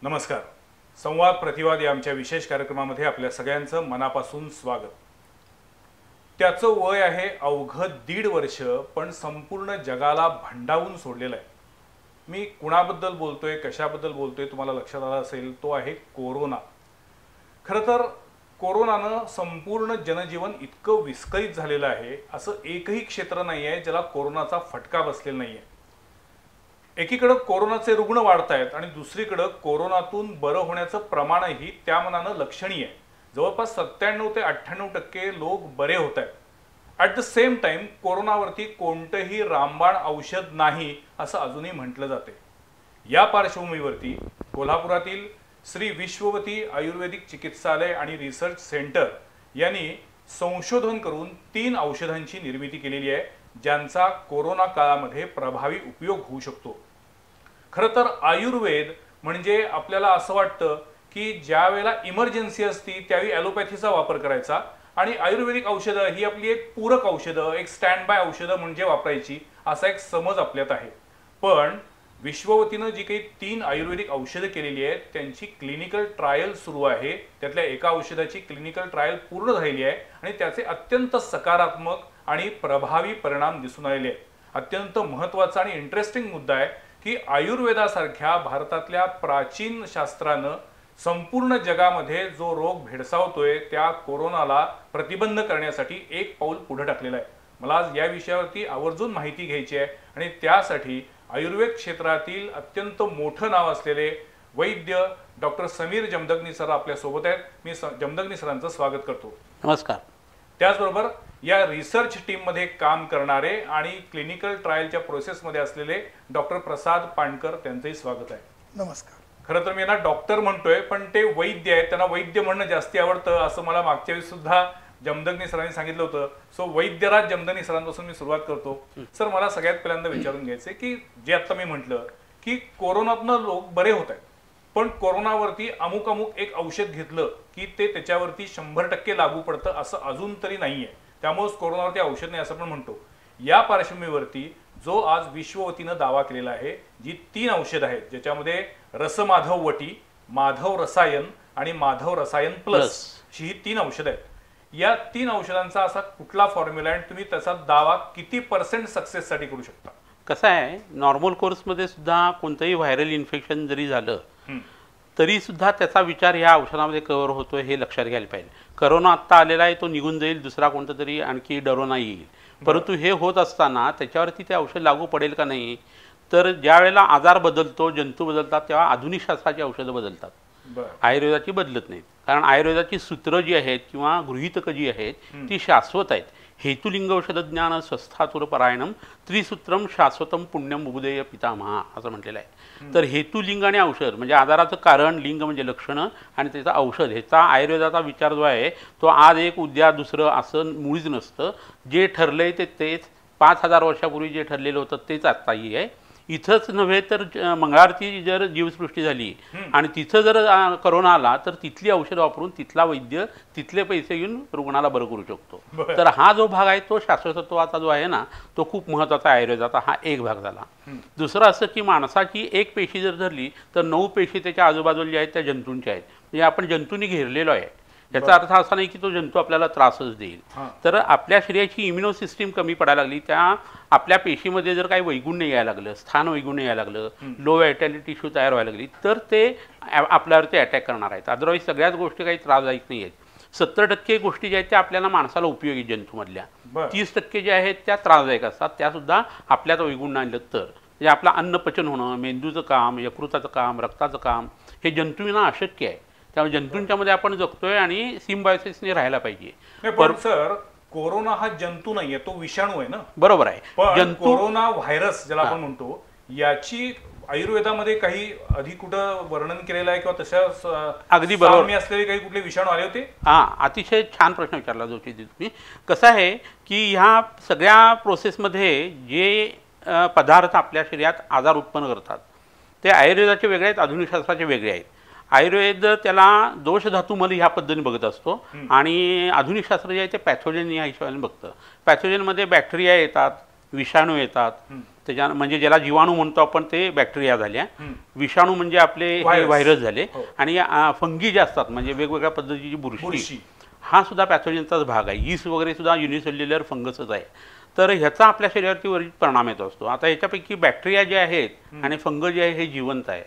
नमस्कार. संवाद प्रतिवाद या आमच्या विशेष कार्यक्रमामध्ये आपल्या सगळ्यांचं मनापासून स्वागत. त्याचं वय आहे अवघं 1.5 वर्ष, पण संपूर्ण जगाला भंडावून सोडलेलं आहे. मी कुणाबद्दल बोलतोय, कशाबद्दल बोलतोय तुम्हाला लक्षात आलं असेल, तो आहे कोरोना. खरं तर कोरोनानं संपूर्ण जनजीवन इतकं विस्कळीत झालेलं आहे, असं एकही क्षेत्र नाही आहे ज्याला कोरोनाचा फटका बसलेला नाही आहे. एकीकडे कोरोनाचे रुग्ण वाढत आहेत आणि दुसरीकडे कोरोनातून बरं होण्याचं प्रमाणही त्या मानानं लक्षणीय आहे. जवळपास 97 ते 98% लोक बरे होत आहेत. ॲट द सेम टाइम कोरोनावरती कोणतंही रामबाण औषध नाही असं अजूनही म्हटलं जाते. या पार्श्वभूमीवरती कोल्हापुरातील श्री विश्ववती आयुर्वेदिक चिकित्सालय आणि रिसर्च सेंटर यांनी संशोधन करून 3 औषधांची निर्मिती केलेली आहे, ज्यांचा कोरोना काळामध्ये प्रभावी उपयोग होऊ शकतो. खरं तर आयुर्वेद म्हणजे आपल्याला असं वाटतं की ज्या वेळेला इमर्जन्सी असती त्यावेळी ॲलोपॅथीचा वापर करायचा आणि आयुर्वेदिक औषधं ही आपली एक पूरक औषधं, एक स्टँड बाय औषधं म्हणजे वापरायची, असा एक समज आपल्यात आहे. पण विश्ववतीनं जी काही 3 आयुर्वेदिक औषधं केलेली आहेत त्यांची क्लिनिकल ट्रायल सुरू आहे. त्यातल्या एका औषधाची क्लिनिकल ट्रायल पूर्ण झालेली आहे आणि त्याचे अत्यंत सकारात्मक आणि प्रभावी परिणाम दिसून आलेले आहेत. अत्यंत महत्त्वाचा आणि इंटरेस्टिंग मुद्दा आहे की आयुर्वेदासारख्या भारतातल्या प्राचीन शास्त्रानं संपूर्ण जगामध्ये जो रोग भेडसावतोय त्या कोरोनाला प्रतिबंध करण्यासाठी एक पाऊल पुढे टाकलेलं आहे. मला आज या विषयावरती आवर्जून माहिती घ्यायची आहे आणि त्यासाठी आयुर्वेद क्षेत्रातील अत्यंत मोठं नाव असलेले वैद्य डॉक्टर समीर जमदग्नी सर आपल्या सोबत आहेत. मी जमदग्नी सरांचं स्वागत करतो. नमस्कार. त्याचबरोबर या रिसर्च टीम मध्ये काम करणारे आणि क्लिनिकल ट्रायलच्या प्रोसेसमध्ये असलेले डॉक्टर प्रसाद पाणकर, त्यांचंही स्वागत आहे. नमस्कार. खरं तर मी यांना डॉक्टर म्हणतोय, पण ते वैद्य आहेत, त्यांना वैद्य म्हणणं जास्ती आवडतं असं मला मागच्या वेळी सुद्धा जमदग्नी सरांनी सांगितलं होतं. सो वैद्यराज जमदग्नी सरांपासून मी सुरुवात करतो. सर, मला सगळ्यात पहिल्यांदा विचारून घ्यायचंय की जे आता मी म्हटलं की कोरोनातनं लोक बरे होत आहेत, पण कोरोनावरती अमुक एक औषध घेतलं की ते त्याच्यावरती 100% लागू पडतं असं अजून तरी नाहीये. त्यामुळेच कोरोनावरती औषध नाही असं पण म्हणतो. या पार्श्वभूमीवरती जो आज विश्ववतीनं दावा केलेला आहे, जी 3 औषध आहेत ज्याच्यामध्ये रसमाधव वटी, माधव रसायन आणि माधव रसायन प्लस ही 3 औषधं आहेत. या 3 औषधांचा असा कुठला फॉर्म्युला आहे, तुम्ही त्याचा दावा किती % सक्सेससाठी करू शकता? कसं आहे, नॉर्मल कोर्समध्ये सुद्धा कोणतंही व्हायरल इन्फेक्शन जरी झालं तरी सुद्धा त्याचा विचार ह्या औषधामध्ये कव्हर होतोय हे लक्षात घ्यायला पाहिजे. करोना आत्ता आलेला आहे, तो निघून जाईल, दुसरा कोणता तरी आणखी डरोना येईल, परंतु हे होत असताना त्याच्यावरती ते औषध लागू पडेल का नाही. तर ज्या वेळेला आजार बदलतो, जंतू बदलतात, तेव्हा आधुनिक शास्त्राची औषधं बदलतात, आयुर्वेदाची बदलत नाहीत. कारण आयुर्वेदाची सूत्र जी आहेत किंवा गृहीतकं जी आहेत ती शाश्वत आहेत. हेतुलिंग औषधज्ञान स्वस्थातुर परायणम त्रिसूत्रम शाश्वतम पुण्यम उबुदेय पितामहा असं म्हटलेलं आहे. तर हेतुलिंग आणि औषध म्हणजे आजाराचं कारण, लिंग म्हणजे लक्षणं आणि त्याचं औषध, ह्याचा आयुर्वेदाचा विचार जो आहे तो आज एक उद्या दुसरं असं मुळीच नसतं. जे ठरलंय तेच 5000 वर्षापूर्वी जे ठरलेलं होतं तेच आत्ताही आहे. इथंच नव्हे तर मंगळावरती जर जीवसृष्टी झाली आणि तिथं जर करोना आला तर तिथली औषध वापरून तिथला वैद्य तिथले पैसे घेऊन रुग्णाला बरं करू शकतो. तर हा जो भाग आहे तो शाश्वतत्वाचा जो आहे ना, तो खूप महत्त्वाचा आहे आयुर्वेदाचा. हा एक भाग झाला. दुसरं असं की माणसाची एक पेशी जर धरली तर 9 पेशी त्याच्या आजूबाजूला ज्या आहेत त्या जंतूंच्या आहेत. म्हणजे आपण जंतूंनी घेरलेलो आहे. याचा अर्थ असा नाही की तो जंतू आपल्याला त्रासच देईल. तर आपल्या शरीराची इम्युनो सिस्टीम कमी पडायला लागली, त्या आपल्या पेशीमध्ये जर काही वैगुण्य यायला लागलं, स्थान वैगुण्य यायला लागलं, लो व्हायटॅलिटी टिश्यू तयार व्हायला लागली, तर ते आपल्यावरती अटॅक करणार आहेत. अदरवाईज सगळ्याच गोष्टी काही त्रासदायक नाही आहेत. 70% गोष्टी ज्या आहेत त्या आपल्याला माणसाला उपयोगी जंतूमधल्या, 30% ज्या आहेत त्या त्रासदायक असतात. त्यासुद्धा आपल्यात वैगुण्य आणलं तर म्हणजे आपलं अन्न पचन होणं, मेंदूचं काम, यकृताचं काम, रक्ताचं काम हे जंतूंना अशक्य आहे. त्यामुळे जंतूंच्या मध्ये आपण जगतोय आणि सिम्बायोसिसने राहायला पाहिजे. पण सर, कोरोना हा जंतू नाहीये, तो विषाणू आहे ना? बरोबर आहे. पण कोरोना व्हायरस ज्याला आपण म्हणतो, याची आयुर्वेदामध्ये काही आधी कुठं वर्णन केलेलं आहे किंवा तशा अगदी बरोबर असलेले काही कुठले विषाणू आले होते? अतिशय छान प्रश्न विचारला जोशी तुम्ही. कसं आहे की ह्या सगळ्या प्रोसेसमध्ये जे पदार्थ आपल्या शरीरात आजार उत्पन्न करतात ते आयुर्वेदाचे वेगळे आहेत, आधुनिक शास्त्राचे वेगळे आहेत. आयुर्वेद त्याला दोष धातूमध्ये ह्या पद्धतीने बघत असतो आणि आधुनिक शास्त्र जे आहे ते पॅथोजन या हिशोबाने बघतं. पॅथोजनमध्ये बॅक्टेरिया येतात, विषाणू येतात, त्याच्या म्हणजे ज्याला जीवाणू म्हणतो आपण ते बॅक्टेरिया झाल्या, विषाणू म्हणजे आपले हे व्हायरस झाले, आणि फंगी जे असतात म्हणजे वेगवेगळ्या पद्धतीची बुरशी, हा सुद्धा पॅथोजनचाच भाग आहे. यीस्ट वगैरे सुद्धा युनिसेल्युलर फंगसच आहे. तर ह्याचा आपल्या शरीरावरती वरील परिणाम येत असतो. आता याच्यापैकी बॅक्टेरिया जे आहेत आणि फंग जे आहे हे जिवंत आहे,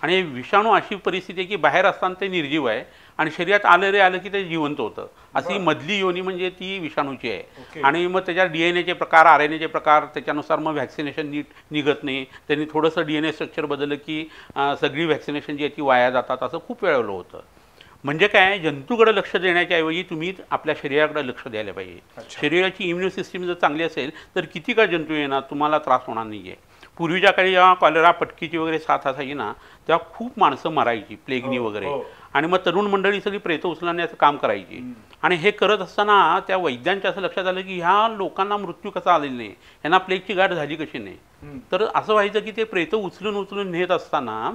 आणि विषाणू अशी परिस्थिती आहे की बाहेर असताना ते निर्जीव आहे आणि शरीरात आलं की ते जिवंत होतं. अशी मधली योनी म्हणजे ती विषाणूची आहे. आणि मग त्याच्यात DNA चे प्रकार, RNA चे प्रकार, त्याच्यानुसार मग व्हॅक्सिनेशन नीट निघत नाही. त्यांनी थोडंसं DNA स्ट्रक्चर बदललं की सगळी व्हॅक्सिनेशन जी आहे ती वाया जातात, असं खूप वेळवलं होतं. म्हणजे काय, जंतूकडे लक्ष देण्याच्या ऐवजी तुम्ही आपल्या शरीराकडे लक्ष द्यायला पाहिजे. शरीराची इम्युन सिस्टीम जर चांगली असेल तर किती का जंतू येणार, तुम्हाला त्रास होणार नाही आहे. पूर्वीच्या काळी जेव्हा कॉलेरा, पटकीची वगैरे साथ असायची ना, तेव्हा खूप माणसं मरायची प्लेगनी वगैरे, आणि मग तरुण मंडळी सगळी प्रेतं उचलण्याचं काम करायची. आणि हे करत असताना त्या वैद्यांच्या असं लक्षात आलं की ह्या लोकांना मृत्यू कसा आलेला नाही, यांना प्लेगची गाठ झाली कशी नाही. तर असं व्हायचं की ते प्रेतं उचलून नेत असताना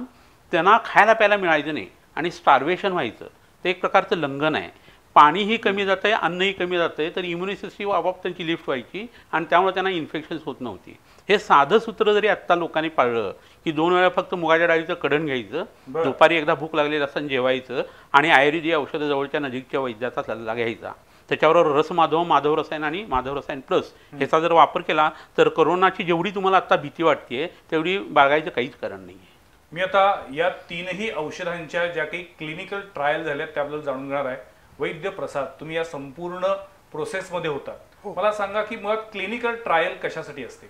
त्यांना खायला प्यायला मिळायचं नाही आणि स्टार्वेशन व्हायचं. ते एक प्रकारचं लंघन आहे. पाणीही कमी जातं आहे, अन्नही कमी जातं आहे, तर इम्युनि सिस्टीम आपोआप त्यांची लिफ्ट व्हायची आणि त्यामुळे त्यांना इन्फेक्शन्स होत नव्हती. हे साधं सूत्र जरी आत्ता लोकांनी पाळलं की 2 वेळा फक्त मुगाच्या डाळीचं कडण घ्यायचं, दुपारी एकदा भूक लागलेली असताना जेवायचं, आणि आयुर्वेदिक औषधं जवळच्या नजीकच्या वैद्याचा सल्ला घ्यायचा, त्याच्यावर रसमाधव, माधव रसायन आणि माधव रसायन प्लस ह्याचा जर वापर केला तर कोरोनाची जेवढी तुम्हाला आत्ता भीती वाटते तेवढी बाळगायचं काहीच कारण नाही आहे. मी आता या 3ही औषधांच्या ज्या काही क्लिनिकल ट्रायल झाल्या त्याबद्दल जाणून घेणार आहे. वैद्य प्रसाद, तुम्ही या संपूर्ण प्रोसेसमध्ये होता, मला सांगा की मुळात क्लिनिकल ट्रायल कशासाठी असते?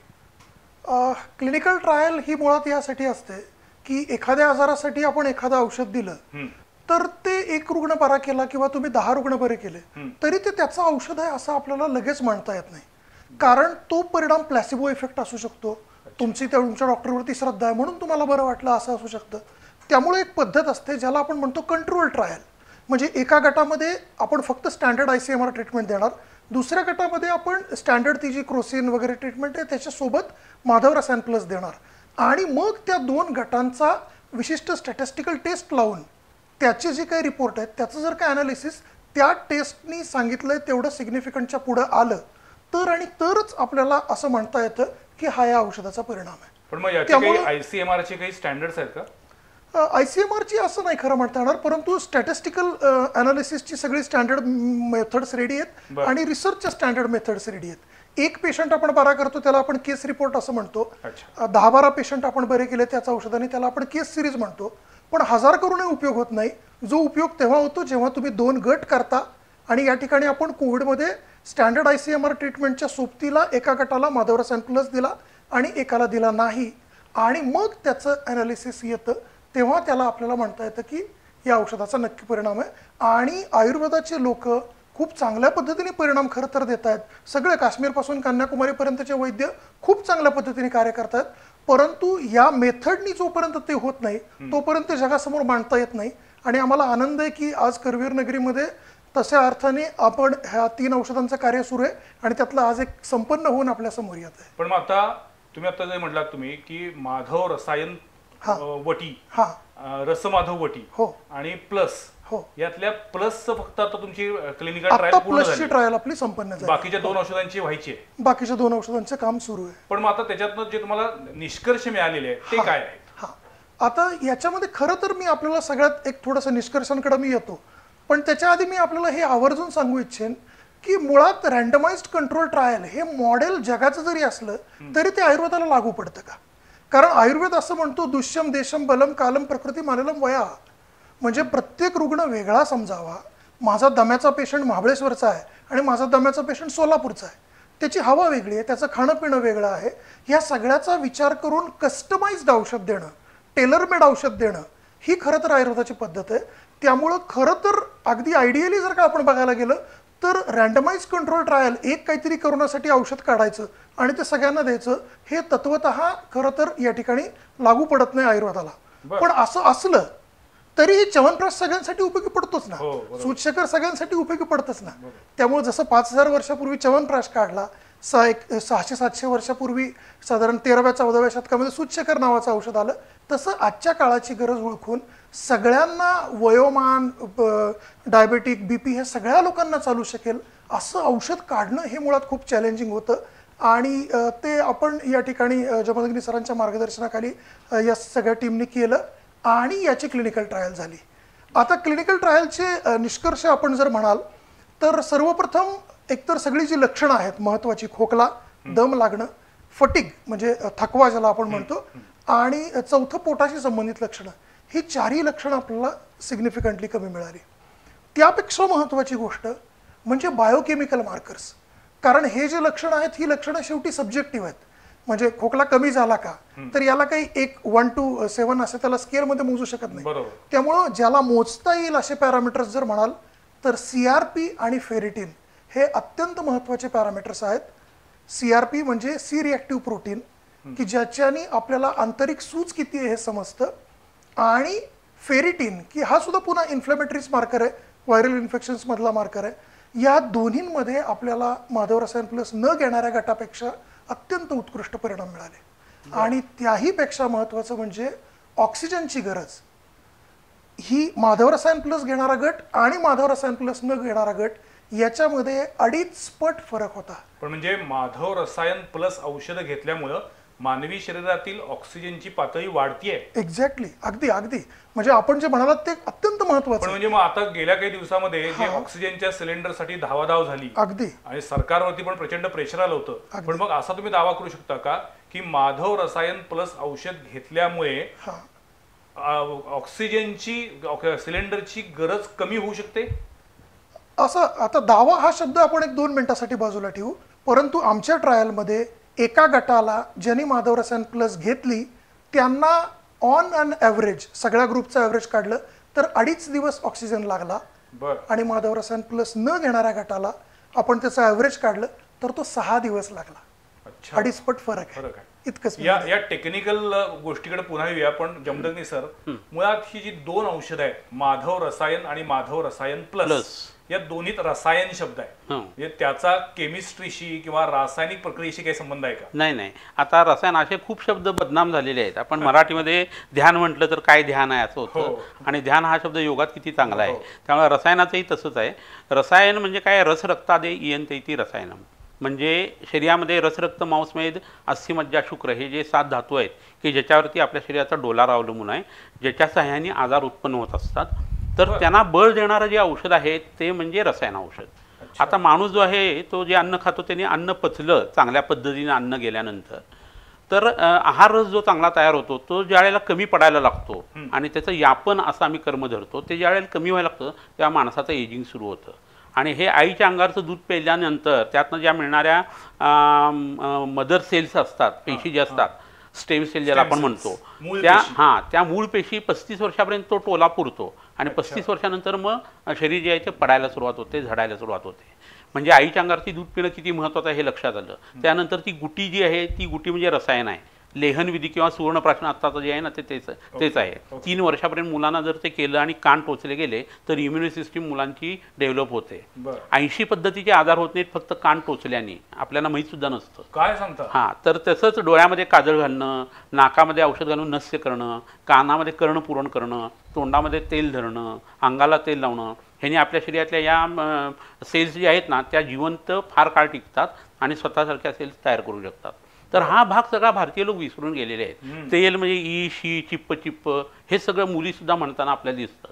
क्लिनिकल ट्रायल ही मुळात यासाठी असते की एखाद्या आजारासाठी आपण एखादं औषध दिलं तर ते 1 रुग्ण बरा केला किंवा तुम्ही 10 रुग्ण बरे केले तरी ते त्याचं औषध आहे असं आपल्याला लगेच म्हणता येत नाही. कारण तो परिणाम प्लॅसिबो इफेक्ट असू शकतो, तुमच्या डॉक्टरवरती श्रद्धा आहे म्हणून तुम्हाला बरं वाटलं असं असू शकतं. त्यामुळे एक पद्धत असते ज्याला आपण म्हणतो कंट्रोल ट्रायल. म्हणजे एका गटामध्ये आपण फक्त स्टँडर्ड ICMR ट्रीटमेंट देणार, दुसऱ्या गटामध्ये आपण स्टँडर्ड ती जी क्रोसिन वगैरे ट्रीटमेंट आहे त्याच्यासोबत माधव रसायन प्लस देणार, आणि मग त्या 2 गटांचा विशिष्ट स्टॅटिस्टिकल टेस्ट लावून त्याचे जे काही रिपोर्ट आहेत त्याचं जर काय ॲनालिसिस त्या टेस्टनी सांगितलंय तेवढं सिग्निफिकंटच्या पुढं आलं तरच आपल्याला असं म्हणता येतं की हा या औषधाचा परिणाम आहे. पण मग याचे काही ICMR चे काही स्टँडर्ड्स आहेत का? ICMR ची असं नाही खरं म्हणता येणार, परंतु स्टॅटिस्टिकल ॲनालिसिसची सगळी स्टँडर्ड मेथड्स रेडी आहेत आणि रिसर्चच्या स्टँडर्ड मेथड्स रेडी आहेत. एक पेशंट आपण बरा करतो त्याला आपण केस रिपोर्ट असं म्हणतो, 10-12 पेशंट आपण बरे केले त्याचा औषधाने त्याला आपण केस सिरीज म्हणतो. पण 1000 करूनही उपयोग होत नाही. जो उपयोग तेव्हा होतो जेव्हा तुम्ही 2 गट करता, आणि या ठिकाणी आपण कोविडमध्ये स्टँडर्ड ICMR ट्रीटमेंटच्या सोबतीला एका गटाला माधव रसायन प्लस दिला आणि एकाला दिला नाही, आणि मग त्याचं ॲनालिसिस येतं, तेव्हा त्याला आपल्याला म्हणता येतं की या औषधाचा नक्की परिणाम आहे. आणि आयुर्वेदाचे लोक खूप चांगल्या पद्धतीने परिणाम खरं तर देत आहेत. सगळे काश्मीरपासून कन्याकुमारीपर्यंतचे वैद्य खूप चांगल्या पद्धतीने कार्य करत आहेत, परंतु या मेथडनी जोपर्यंत ते होत नाही तोपर्यंत जगासमोर मांडता येत नाही. आणि आम्हाला आनंद आहे की आज करवीर नगरीमध्ये तशा अर्थाने आपण ह्या 3 औषधांचं कार्य सुरू आहे आणि त्यातलं आज एक संपन्न होऊन आपल्या समोर येत आहे. पण मग आता तुम्ही जे म्हटलात तुम्ही की माधव रसायन वटी, रसमाधव वटी आणि प्लस, यातल्या प्लसचं फक्त आता तुमची क्लिनिकल ट्रायल पूर्ण झाली, ट्रायल आपली संपन्न झाली, बाकीच्या 2 औषधांची व्हायची आहे, बाकीच्या 2 औषधांचं काम सुरू आहे. पण मग आता त्याच्यातनं जे तुम्हाला निष्कर्ष मिळालेले आहेत ते काय आहेत? आता याच्यामध्ये खरं तर मी आपल्याला सगळ्यात एक थोडंसं निष्कर्षांकडे मी येतो, पण त्याच्या आधी मी आपल्याला हे आवर्जून सांगू इच्छेन की मुळात रँडमाइज्ड कंट्रोल ट्रायल हे मॉडेल जगाचं जरी असलं तरी ते आयुर्वेदाला लागू पडतं का? कारण आयुर्वेद असं म्हणतो दुष्यम देशम बलम कालम प्रकृती मानलम वया, म्हणजे प्रत्येक रुग्ण वेगळा समजावा. माझा दम्याचा पेशंट महाबळेश्वरचा आहे आणि माझा दम्याचा पेशंट सोलापूरचा आहे, त्याची हवा वेगळी आहे, त्याचं खाणं पिणं वेगळं आहे. या सगळ्याचा विचार करून कस्टमाइज्ड औषध देणं, टेलरमेड औषध देणं ही खरं तर आयुर्वेदाची पद्धत आहे. त्यामुळं खरं तर अगदी आयडियली जर का आपण बघायला गेलं तर रँडमाइज कंट्रोल ट्रायल एक काहीतरी करोनासाठी औषध काढायचं आणि ते सगळ्यांना द्यायचं हे तत्वतः खरं तर या ठिकाणी लागू पडत नाही आयुर्वेदाला. पण असं असलं तरीही च्यवनप्राश सगळ्यांसाठी उपयोगी पडतोच ना, सूतशेखर सगळ्यांसाठी उपयोगी पडतच ना. त्यामुळे जसं 5000 वर्षापूर्वी च्यवनप्राश काढला, 600-700 वर्षापूर्वी साधारण 13व्या-14व्या शतकामध्ये सूतशेखर नावाचं औषध आलं, तसं आजच्या काळाची गरज ओळखून सगळ्यांना वयोमान, डायबेटिक, BP हे सगळ्या लोकांना चालू शकेल असं औषध काढणं हे मुळात खूप चॅलेंजिंग होतं. आणि ते आपण या ठिकाणी जमदग्नी सरांच्या मार्गदर्शनाखाली या सगळ्या टीमने केलं आणि याची क्लिनिकल ट्रायल झाली. आता क्लिनिकल ट्रायलचे निष्कर्ष आपण जर म्हणाल तर सर्वप्रथम एकतर सगळी जी लक्षणं आहेत महत्त्वाची, खोकला, दम लागणं, फटिग म्हणजे थकवा ज्याला आपण म्हणतो, आणि चौथं पोटाशी संबंधित लक्षणं, ही चारही लक्षणं आपल्याला सिग्निफिकंटली कमी मिळाली. त्यापेक्षा महत्त्वाची गोष्ट म्हणजे बायोकेमिकल मार्कर्स. कारण हे जे लक्षणं आहेत ही लक्षणं शेवटी सब्जेक्टिव्ह आहेत. म्हणजे खोकला कमी झाला का, तर याला काही 1 to 7 असं त्याला स्केलमध्ये मोजू शकत नाही. त्यामुळं ज्याला मोजता येईल असे पॅरामीटर्स जर म्हणाल तर CRP आणि फेरिटिन हे अत्यंत महत्त्वाचे पॅरामीटर्स आहेत. CRP म्हणजे सी रिॲक्टिव्ह प्रोटीन, की ज्याच्याने आपल्याला आंतरिक सूज किती आहे हे समजतं, आणि फेरिटिन की हा सुद्धा पुन्हा इन्फ्लेमेटरीज मार्कर आहे, व्हायरल इन्फेक्शन्स मधला मार्कर आहे. या दोन्हींमध्ये आपल्याला माधव रसायन प्लस न घेणाऱ्या गटापेक्षा अत्यंत उत्कृष्ट परिणाम मिळाले. आणि त्याहीपेक्षा महत्त्वाचं म्हणजे ऑक्सिजनची गरज ही माधव रसायन प्लस घेणारा गट आणि माधव रसायन प्लस न घेणारा गट याच्यामध्ये 2.5 पट फरक होता. पण म्हणजे माधव रसायन प्लस औषध घेतल्यामुळं मानवी शरीरातील ऑक्सिजनची पातळी वाढतीये. एक्झॅक्टली, अगदी अगदी. म्हणजे आपण जे म्हणालात ते अत्यंत महत्त्वाचं. म्हणजे मग आता गेल्या काही दिवसामध्ये जे ऑक्सिजनच्या सिलेंडरसाठी धावाधाव झाली अगदी, आणि सरकारवरती पण प्रचंड प्रेशर आलं होतं. पण मग असा तुम्ही दावा करू शकता का की माधव रसायन प्लस औषध घेतल्यामुळे ऑक्सिजनची सिलेंडरची गरज कमी होऊ शकते? असं आता दावा हा शब्द आपण 1-2 मिनिटासाठी बाजूला ठेवू. परंतु आमच्या ट्रायलमध्ये एका गटाला ज्यांनी माधव रसायन प्लस घेतली त्यांना ऑन अन ॲव्हरेज, सगळ्या ग्रुपचं ॲव्हरेज काढलं तर 2.5 दिवस ऑक्सिजन लागला. आणि माधव रसायन प्लस न घेणाऱ्या गटाला आपण त्याचं ॲव्हरेज काढलं तर तो 6 दिवस लागला. 2.5 पट फरक आहे. इतकंच. या टेक्निकल गोष्टीकडे पुन्हा येऊया. पण जमदग्नी सर, मुळात ही जी 2 औषधं आहेत, माधव रसायन आणि माधव रसायन प्लस, या दोन्हीत रसायन शब्द आहे, म्हणजे त्याचा केमिस्ट्रीशी किंवा रासायनिक प्रक्रियेशी काही संबंध आहे का? नाही. आता रसायन असे खूप शब्द बदनाम झालेले आहेत. आपण मराठीमध्ये ध्यान म्हटलं तर काय ध्यान आहे असं होतं. आणि ध्यान हा शब्द योगात किती चांगला आहे. त्यामुळे रसायनाचंही तसंच आहे. रसायन म्हणजे काय, रस रक्तादे इयंते रसायनम. म्हणजे शरीरामध्ये रसरक्त मांसमेद अस्थि मज्जा शुक्र हे जे 7 धातू आहेत की ज्याच्यावरती आपल्या शरीराचा डोलार अवलंबून आहे, ज्याच्या सहाय्याने आजार उत्पन्न होत असतात, तर त्यांना बळ देणारं जे औषध आहे ते म्हणजे रसायन औषध. आता माणूस जो आहे तो जे अन्न खातो त्याने अन्न पचलं चांगल्या पद्धतीने अन्न गेल्यानंतर, तर आहार रस जो चांगला तयार होतो तो ज्या वेळेला कमी पडायला लागतो आणि त्याचं यापन असं आम्ही कर्म धरतो, ते ज्या वेळेला कमी व्हायला लागतं तेव्हा माणसाचं एजिंग सुरू होतं. आणि हे आईच्या अंगारचं दूध प्यायल्यानंतर त्यातनं ज्या मिळणाऱ्या मदर सेल्स असतात, पेशी ज्या असतात, स्टेम सेल ज्याला आपण म्हणतो, त्या मूळ पेशी 35 वर्षापर्यंत तो टोला पुरतो. आणि 35 वर्षानंतर मग शरीर जे आहे ते पडायला सुरुवात होते, झडायला सुरुवात होते. म्हणजे आईच्या अंगारची दूध पिणं किती महत्त्वाचं आहे हे लक्षात आलं. त्यानंतर ती गुटी जी आहे ती गुटी म्हणजे रसायन आहे. लेहन विधी किंवा सुवर्णप्राशन आत्ताचं जे आहे ना तेच आहे. 3 वर्षापर्यंत मुलांना जर ते केलं आणि कान टोचले गेले तर इम्युनि सिस्टीम मुलांची डेव्हलप होते. 80 पद्धतीचे आजार होत नाहीत फक्त कान टोचल्याने, आपल्याला माहीत सुद्धा नसतं. काय सांगता? तर तसंच डोळ्यामध्ये काजळ घालणं, नाकामध्ये औषध घालून नस्य करणं, कानामध्ये कर्णपुरण करणं, तोंडामध्ये तेल धरणं, अंगाला तेल लावणं, ह्याने आपल्या शरीरातल्या या सेल्स जे आहेत ना त्या जिवंत फार काळ टिकतात आणि स्वतःसारख्या सेल्स तयार करू शकतात. तर हा भाग सगळा भारतीय लोक विसरून गेलेले आहेत. तेल म्हणजे ई, शी, चिप्प हे सगळं मुलीसुद्धा म्हणताना आपल्याला दिसतं.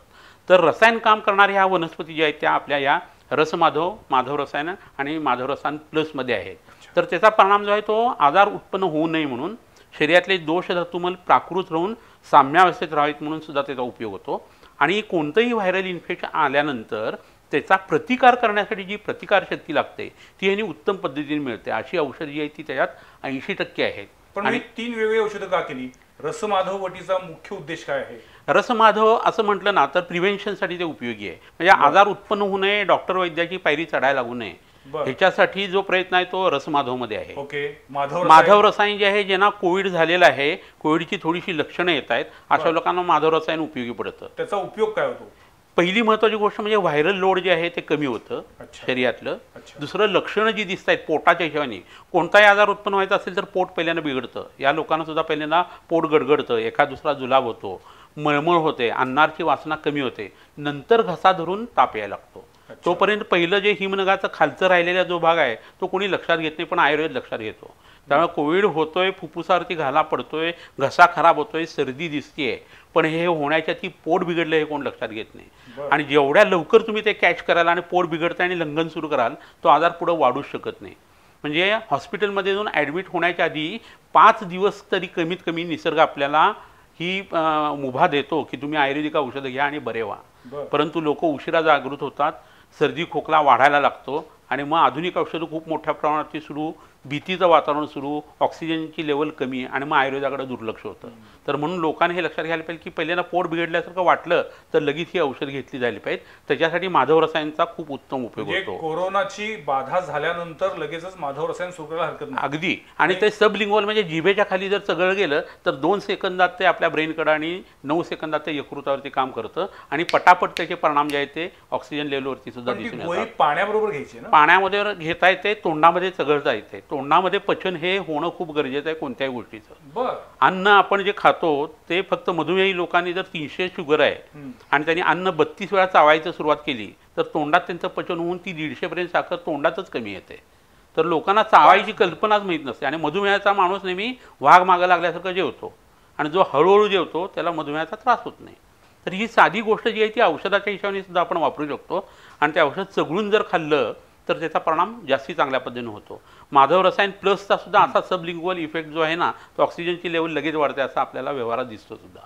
तर रसायन काम करणाऱ्या ह्या वनस्पती ज्या आहेत त्या आपल्या या रसमाधव, माधव रसायन आणि माधव रसायन प्लसमध्ये आहेत. तर त्याचा परिणाम जो आहे तो आजार उत्पन्न होऊ नये म्हणून, शरीरातले दोष धातुमल प्राकृत राहून साम्यावस्थेत राहावेत म्हणून सुद्धा त्याचा उपयोग होतो. आणि कोणतंही व्हायरल इन्फेक्शन आल्यानंतर त्याचा प्रतिकार करण्यासाठी जी प्रतिकारशक्ती लागते ती ह्यानी उत्तम पद्धतीने मिळते. अशी औषधं जी आहेत ती त्याच्यात 80% आहेत. पण आणि 3 वेगळी औषधं का केली? रसमाधव वटीचा मुख्य उद्देश काय आहे? रसमाधव असं म्हटलं ना तर प्रिव्हेन्शनसाठी ते उपयोगी आहे. म्हणजे आजार उत्पन्न होऊ नये, डॉक्टर वैद्याची पायरी चढायला लागू नये, ह्याच्यासाठी जो प्रयत्न आहे तो रसमाधवमध्ये आहे. माधव रसायन जे आहे, ज्यांना कोविड झालेला आहे, कोविडची थोडीशी लक्षणं येत आहेत, अशा लोकांना माधव रसायन उपयोगी पडतं. त्याचा उपयोग काय होतो? पहिली महत्त्वाची गोष्ट म्हणजे व्हायरल लोड जे आहे ते कमी होतं शरीरातलं. दुसरं, लक्षणं जी दिसत आहेत पोटाच्या हिशोबाने, कोणताही आजार उत्पन्न व्हायचा असेल तर पोट पहिल्यांदा बिघडतं. या लोकांना सुद्धा पहिल्यांदा पोट गडगडतं, एखाद दुसरा जुलाब होतो, मळमळ होते, अन्नाची वासना कमी होते, नंतर घसा धरून ताप यायला लागतो. तोपर्यंत पहिलं जे हिमनगाचं खालचं राहिलेला जो भाग आहे तो कोणी लक्षात घेत नाही, पण आयुर्वेद लक्षात घेतो. त्यामुळे कोविड होतोय, फुफ्फुसावरती घाला पडतोय, घसा खराब होतोय, सर्दी दिसतेय, पण हे होण्याच्या ती पोट बिघडलं हे कोण लक्षात घेत नाही. आणि जेवढ्या लवकर तुम्ही ते कॅच कराल आणि पोट बिघडतं आणि लंघन सुरू कराल, तो आजार पुढे वाढूच शकत नाही. म्हणजे हॉस्पिटलमध्ये जाऊन ॲडमिट होण्याच्या आधी 5 दिवस तरी कमीत कमी निसर्ग आपल्याला ही मुभा देतो की तुम्ही आयुर्वेदिक औषधं घ्या आणि बरे व्हा. परंतु लोक उशिरा जागृत होतात, सर्दी खोकला वाढायला लागतो आणि मग आधुनिक औषधं खूप मोठ्या प्रमाणात सुरू, भीतीचं वातावरण सुरू, ऑक्सिजनची लेवल कमी आणि मग आयुर्वेदाकडे दुर्लक्ष होतं. तर म्हणून लोकांनी हे लक्षात घ्यायला पाहिजे की पहिल्यांदा पोट बिघडल्यासारखं वाटलं तर लगेच ही औषध घेतली जायला पाहिजे. त्याच्यासाठी माधव रसायनचा खूप उत्तम उपयोग होतो. कोरोनाची बाधा झाल्यानंतर लगेचच माधव रसायन सुरू करायला हरकत नाही. अगदी. आणि ते सबलिंग्वल म्हणजे जिभेच्या खाली जर चघळ गेलं तर 2 सेकंदात ते आपल्या ब्रेनकडे आणि 9 सेकंदात ते यकृतावरती काम करतं आणि पटापट त्याचे परिणाम जे आहेत ते ऑक्सिजन लेवलवरती सुद्धा दिसून येतात. पाण्याबरोबर घ्यायची ना? पाण्यामध्ये घेता येते, तोंडामध्ये चघळता येते. तोंडामध्ये पचन हे होणं खूप गरजेचं आहे कोणत्याही गोष्टीचं. अन्न आपण जे खातो ते फक्त मधुमेही लोकांनी जर 300 शुगर आहे आणि त्यांनी अन्न 32 वेळा चावायचं सुरुवात केली तर तोंडात त्यांचं पचन होऊन ती 150 पर्यंत साखर तोंडातच कमी येते. तर लोकांना चावायची कल्पनाच माहीत नसते आणि मधुमेहाचा माणूस नेहमी वाघ मागं लागल्यासारखं जेवतो आणि जो हळूहळू जेवतो त्याला मधुमेहाचा त्रास होत नाही. तर ही साधी गोष्ट जी आहे ती औषधाच्या हिशोबाने सुद्धा आपण वापरू शकतो आणि ते औषध चघळून जर खाल्लं तर त्याचा परिणाम जास्ती चांगल्या पद्धतीने होतो. माधव रसायन प्लसचा सुद्धा असा सबलिंग्वल इफेक्ट जो आहे ना, तो ऑक्सिजनची लेवल लगेच वाढते असं आपल्याला व्यवहारात दिसतो सुद्धा.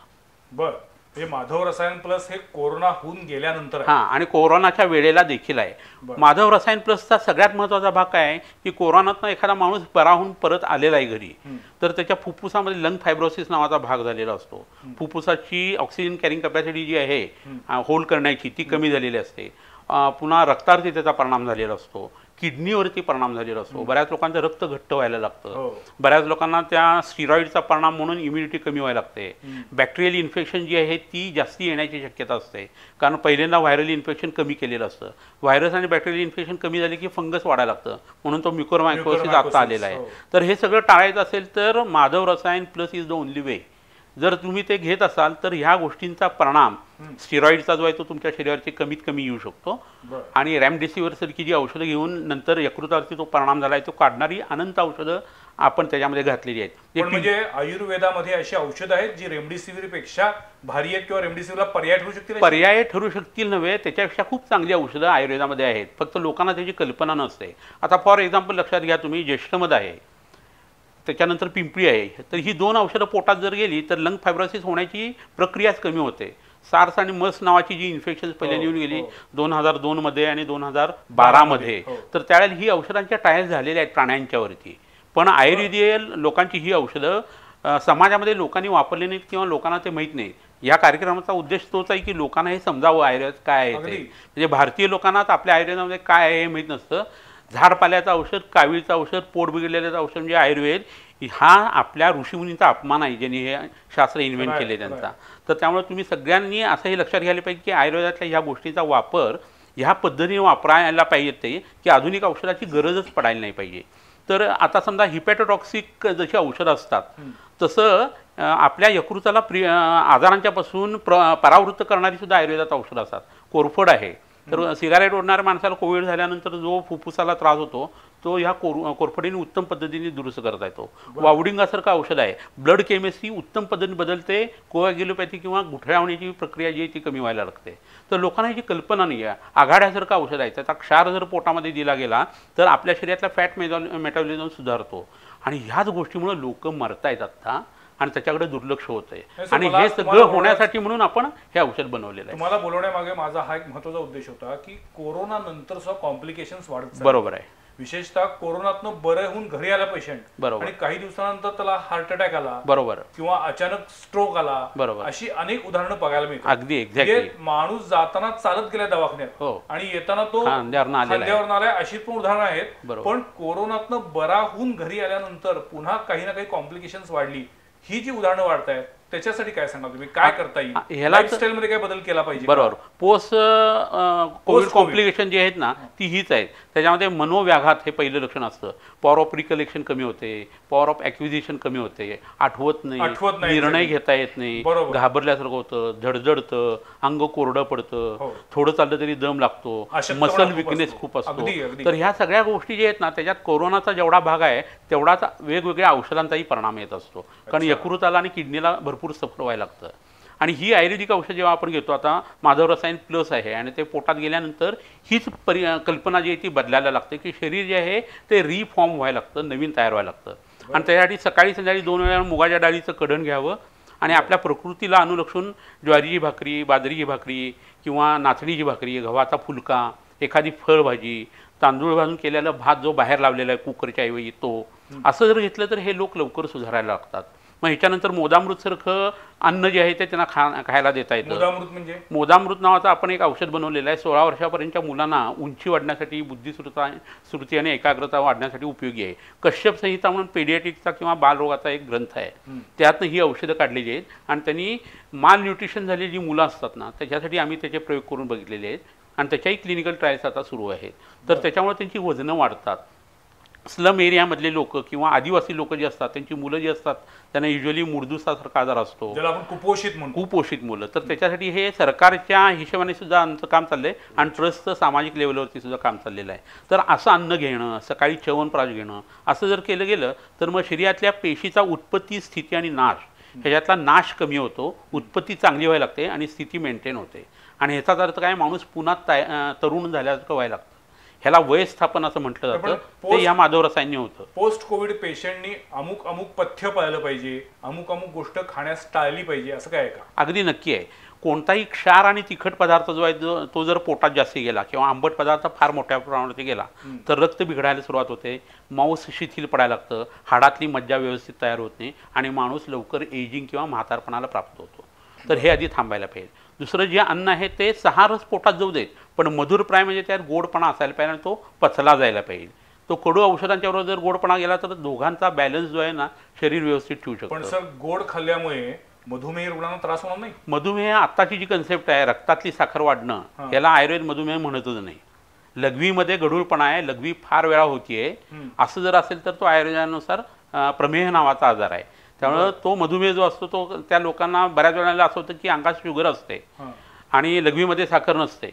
बरं, हे माधव रसायन प्लस हे कोरोना होऊन गेल्यानंतर आणि कोरोनाच्या वेळेला देखील आहे. माधव रसायन प्लसचा सगळ्यात महत्त्वाचा भाग काय आहे की कोरोनातनं एखादा माणूस बरा होऊन परत आलेला आहे घरी, तर त्याच्या फुफ्फुसामध्ये लंग फायब्रोसिस नावाचा भाग झालेला असतो. फुफ्फुसाची ऑक्सिजन कॅरिंग कॅपॅसिटी जी आहे होल्ड करण्याची ती कमी झालेली असते. पुन्हा रक्तावरती त्याचा परिणाम झालेला असतो, किडनीवरती परिणाम झालेला असतो. बऱ्याच लोकांचं रक्त घट्ट व्हायला लागतं. बऱ्याच लोकांना त्या स्टिरॉइडचा परिणाम म्हणून इम्युनिटी कमी व्हायला लागते. बॅक्टेरियल इन्फेक्शन जी आहे ती जास्ती येण्याची शक्यता असते, कारण पहिल्यांदा व्हायरल इन्फेक्शन कमी केलेलं असतं. व्हायरस आणि बॅक्टेरियल इन्फेक्शन कमी झाले की फंगस वाढायला लागतं, म्हणून तो म्युकोरमायकोसिस आता आलेला आहे. तर हे सगळं टाळायचं असेल तर माधव रसायन plus is the only way. जर तुम्ही ते घेत असाल तर ह्या गोष्टींचा परिणाम स्टिरॉइडचा जो आहे तो तुमच्या शरीरावरती कमीत कमी येऊ शकतो. आणि रॅमडेसिविर सारखी जी औषधं घेऊन नंतर यकृतावरती तो परिणाम झाला आहे तो काढणारी अनंत औषधं आपण त्याच्यामध्ये घातलेली आहेत. म्हणजे आयुर्वेदामध्ये अशी औषधं आहेत जी रेमडेसिविर पेक्षा भारी आहेत किंवा रेमडेसिविरला पर्याय ठरू शकतील? पर्याय ठरू शकतील नव्हे, त्याच्यापेक्षा खूप चांगली औषधं आयुर्वेदामध्ये आहेत, फक्त लोकांना त्याची कल्पना नसते. आता फॉर एक्झाम्पल लक्षात घ्या, तुम्ही ज्येष्ठमध आहे, त्याच्यानंतर पिंपळी आहे, तर ही 2 औषधं पोटात जर गेली तर लंग फायब्रोसिस होण्याची प्रक्रियाच कमी होते. सार्स आणि मस नावाची जी इन्फेक्शन पहिले येऊन गेली 2002 मध्ये आणि 2012 मध्ये, तर त्यावेळेला ही औषधांच्या ट्रायल्स झालेल्या आहेत प्राण्यांच्यावरती. पण आयुर्वेदीय लोकांची ही औषधं समाजामध्ये लोकांनी वापरली नाहीत किंवा लोकांना ते माहीत नाही. या कार्यक्रमाचा उद्देश तोच आहे की लोकांना हे समजावं आयुर्वेद काय आहे ते. म्हणजे भारतीय लोकांना आपल्या आयुर्वेदामध्ये काय आहे हे माहीत नसतं. झाडपाल्याचं औषध, कावीळचं औषध, पोट बिघडलेलं औषध म्हणजे आयुर्वेद, हा आपल्या ऋषीमुनींचा अपमान आहे ज्यांनी हे शास्त्र इन्व्हेंट केले त्यांचा. तर त्यामुळे तुम्ही सगळ्यांनी असंही लक्षात घ्यायला पाहिजे की आयुर्वेदातल्या ह्या गोष्टीचा वापर ह्या पद्धतीने वापरायला पाहिजे ते की आधुनिक औषधाची गरजच पडायला नाही पाहिजे. तर आता समजा हिपॅटोटॉक्सिक जशी औषधं असतात तसं आपल्या यकृताला आजारांच्यापासून परावृत्त करणारी सुद्धा आयुर्वेदात औषधं असतात. कोरफड आहे, तर सिगारेट ओढणाऱ्या माणसाला कोविड झाल्यानंतर जो फुफ्फुसाला त्रास होतो तो ह्या कोरफडीने उत्तम पद्धतीने दुरुस्त करता येतो. वावडिंगासारखं औषध आहे, ब्लड केमिस्ट्री उत्तम पद्धतीने बदलते, कोॲग्युलोपॅथी किंवा गुठळ्या होण्याची प्रक्रिया जी आहे ती कमी व्हायला लागते. तर लोकांना याची कल्पना नाही आहे. आघाड्यासारखं औषध आहे, त्याचा क्षार जर पोटामध्ये दिला गेला तर आपल्या शरीरातला फॅट मेटाबॉलिझम सुधारतो. आणि ह्याच गोष्टीमुळे लोक मरतायत आता आणि त्याच्याकडे दुर्लक्ष होत आहे. आणि हे सगळं होण्यासाठी म्हणून आपण हे औषध बनवलेलं आहे. तुम्हाला बोलवण्यामागे माझा हा एक महत्त्वाचा उद्देश होता की कोरोना नंतर सुद्धा कॉम्प्लिकेशन्स वाढत. बरोबर आहे. विशेषतः कोरोनातनं बरं होऊन घरी आला पेशंट, बरोबर, आणि काही दिवसानंतर त्याला हार्ट अटॅक आला, बरोबर, किंवा अचानक स्ट्रोक आला, बरोबर, अशी अनेक उदाहरणं बघायला मिळतात. अगदी एक्झॅक्टली. माणूस जाताना चालत गेला दवाखान्यात आणि येताना तो खांद्यावर आलाय, अशी पण उदाहरणं आहेत. पण कोरोनातनं बरा होऊन घरी आल्यानंतर पुन्हा काही ना काही कॉम्प्लिकेशन्स वाढली, ही जी उदाहरणं वाढत आहेत त्याच्यासाठी काय सांगा तुम्ही, काय करता येईल, ह्याला लाईफस्टाईल मध्ये काय बदल केला पाहिजे? बरोबर. पोस्ट कोविड कॉम्प्लिकेशन जी आहेत ना ती हीच आहेत. त्याच्यामध्ये मनोव्याघात हे पहिलं लक्षण असतं. पॉवर ऑफ रिकलेक्शन कमी होते, पॉवर ऑफ ॲक्विजिशन कमी होते, आठवत नाही, निर्णय घेता येत नाही, घाबरल्यासारखं होतं, झडझडतं, अंग कोरडं पडतं, थोडं चाललं तरी दम लागतो, मसल विकनेस खूप असतो. तर ह्या सगळ्या गोष्टी ज्या आहेत ना त्याच्यात कोरोनाचा जेवढा भाग आहे तेवढाच वेगवेगळ्या औषधांचाही परिणाम येत असतो. कारण यकृताला आणि किडनीला भरपूर सफर व्हायला लागतं. आणि ही आयुर्वेदिक औषध जेव्हा आपण घेतो, आता माधव रसायन प्लस आहे आणि ते पोटात गेल्यानंतर हीच कल्पना जी आहे ती बदलायला लागते की शरीर जे आहे ते रिफॉर्म व्हायला लागतं, नवीन तयार व्हायला लागतं. आणि त्यासाठी सकाळी संध्याकाळी 2 वेळा मुगाच्या डाळीचं कढण घ्यावं आणि आपल्या प्रकृतीला अनुलक्षून ज्वारीची भाकरी, बाजरीची भाकरी किंवा नाचणीची भाकरी, गव्हाचा फुलका, एखादी फळभाजी, तांदूळ भाजून केलेला भात जो बाहेर लावलेला आहे कुकरच्या ऐवजी तो, असं जर घेतलं तर हे लोक लवकर सुधारायला लागतात. मग ह्याच्यानंतर मोदामृतसारखं अन्न जे आहे ते त्यांना खायला देता येतं. मोदामृत म्हणजे मोदामृत नावाचं आपण एक औषध बनवलेलं आहे. 16 वर्षापर्यंतच्या मुलांना उंची वाढण्यासाठी, बुद्धिस्मृती आणि एकाग्रता वाढण्यासाठी उपयोगी आहे. कश्यप संहिता म्हणून पेडियाट्रिकचा किंवा बालरोगाचा एक ग्रंथ आहे, त्यातनं ही औषधं काढलेली आहेत. आणि त्यांनी माल न्यूट्रिशन झालेली जी मुलं असतात ना त्याच्यासाठी आम्ही त्याचे प्रयोग करून बघितलेले आहेत आणि त्याच्याही क्लिनिकल ट्रायल्स आता सुरू आहेत. तर त्याच्यामुळे त्यांची वजनं वाढतात. स्लम एरियामधले लोक किंवा आदिवासी लोक जे असतात त्यांची मुलं जी असतात त्यांना युजली मुर्दुसासारखा आजार असतो, ज्याला आपण कुपोषित म्हणतो, कुपोषित मुलं. तर त्याच्यासाठी हे सरकारच्या हिशोबाने सुद्धा आमचं काम चाललंय आणि ट्रस्टचं सामाजिक लेवलवरती सुद्धा काम चाललेलं आहे. तर असं अन्न घेणं, सकाळी च्यवनप्राश घेणं, असं जर केलं गेलं तर मग शरीरातल्या पेशीचा उत्पत्ती, स्थिती आणि नाश ह्याच्यातला नाश कमी होतो, उत्पत्ती चांगली व्हायला लागते आणि स्थिती मेंटेन होते. आणि ह्याचाच अर्थ काय, माणूस पुन्हा तरुण झाल्यासारखं व्हायला लागतं. ह्याला वयस्थापन असं म्हटलं जातं. ते या माधव रसायन होतं. पोस्ट कोविड पेशंटनी अमुक अमुक पथ्य पाळलं पाहिजे, अमुक अमुक गोष्ट खाण्यास टाळली पाहिजे, असं काय का? अगदी नक्की आहे. कोणताही क्षार आणि तिखट पदार्थ जो आहे तो जर पोटात जास्ती गेला किंवा आंबट पदार्थ फार मोठ्या प्रमाणात गेला तर रक्त बिघडायला सुरुवात होते, मांस शिथिल पडायला लागतं, हाडातली मज्जा व्यवस्थित तयार होत नाही आणि माणूस लवकर एजिंग किंवा म्हातारपणाला प्राप्त होतो. तर हे आधी थांबायला पाहिजे. दुसरं जे अन्न आहे ते 6 रस पोटात जाऊ देत, पण मधुर प्राय म्हणजे त्यात गोडपणा असायला पाहिजे आणि तो पचला जायला पाहिजे. तो कडू औषधांच्या बरोबर जर गोडपणा गेला तर दोघांचा बॅलन्स जो आहे ना शरीर व्यवस्थित ठेवू शकतो. पण सर गोड खाल्ल्यामुळे मधुमेह रुग्णांना त्रास होणार नाही? मधुमेह आत्ताची जी कन्सेप्ट आहे रक्तातली साखर वाढणं याला आयुर्वेद मधुमेह म्हणतच नाही. लघवीमध्ये गढूळपणा आहे, लघवी फार वेळा होतीये, असं जर असेल तर तो आयुर्वेदानुसार प्रमेह नावाचा आजार आहे. त्यामुळे तो मधुमेह जो असतो तो त्या लोकांना बऱ्याच वेळेला असं होतं की अंगात शुगर असते आणि लघवीमध्ये साखर नसते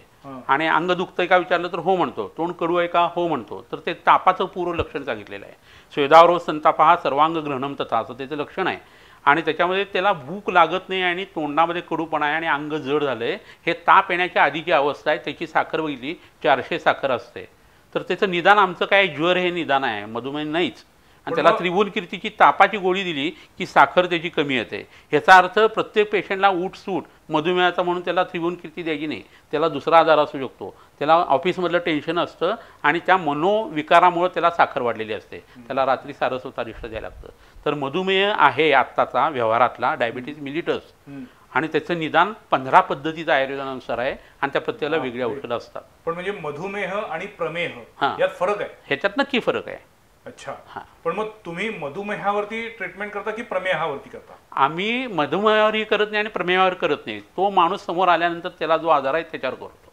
आणि अंग दुखतंय का विचारलं तर हो म्हणतो, तोंड कडू आहे का हो म्हणतो. तर ते तापाचं पूर्व लक्षण सांगितलेलं आहे. स्वेदावरोध संताप हा सर्वांग ग्रहणम तथा असं त्याचं लक्षण आहे. आणि त्याच्यामध्ये त्याला भूक लागत नाही आणि तोंडामध्ये कडूपणा आहे आणि अंग जड झालंय, हे ताप येण्याच्या आधीची अवस्था आहे. त्याची साखर बघितली 400 साखर असते. तर त्याचं निदान आमचं काय ज्वर हे निदान आहे, मधुमेह नाहीच. आणि त्याला त्रिभुवन कीर्तीची तापाची गोळी दिली की साखर त्याची कमी येते. ह्याचा अर्थ प्रत्येक पेशंटला उठसूट मधुमेहाचा म्हणून त्याला त्रिभुवन कीर्ती द्यायची नाही, त्याला दुसरा आजार असू शकतो. त्याला ऑफिसमधलं टेन्शन असतं आणि त्या मनोविकारामुळे त्याला साखर वाढलेली असते, त्याला रात्री सारस्वत अरिष्ट द्यायला लागतं. तर मधुमेह आहे आत्ताचा व्यवहारातला डायबिटीज मिलिटस आणि त्याचं निदान 15 पद्धतीचा आयुर्वेदानुसार आहे आणि त्या प्रत्येकाला वेगळी औषधं असतात. पण म्हणजे मधुमेह आणि प्रमेह यात फरक आहे? ह्याच्यात नक्की फरक आहे. अच्छा. पण मग तुम्ही मधुमेहावरती ट्रीटमेंट करता की प्रमेहावरती करता? आम्ही मधुमेहावरही करत नाही आणि प्रमेहावर करत नाही. तो माणूस समोर आल्यानंतर त्याला जो आजार आहे त्याच्यावर करतो.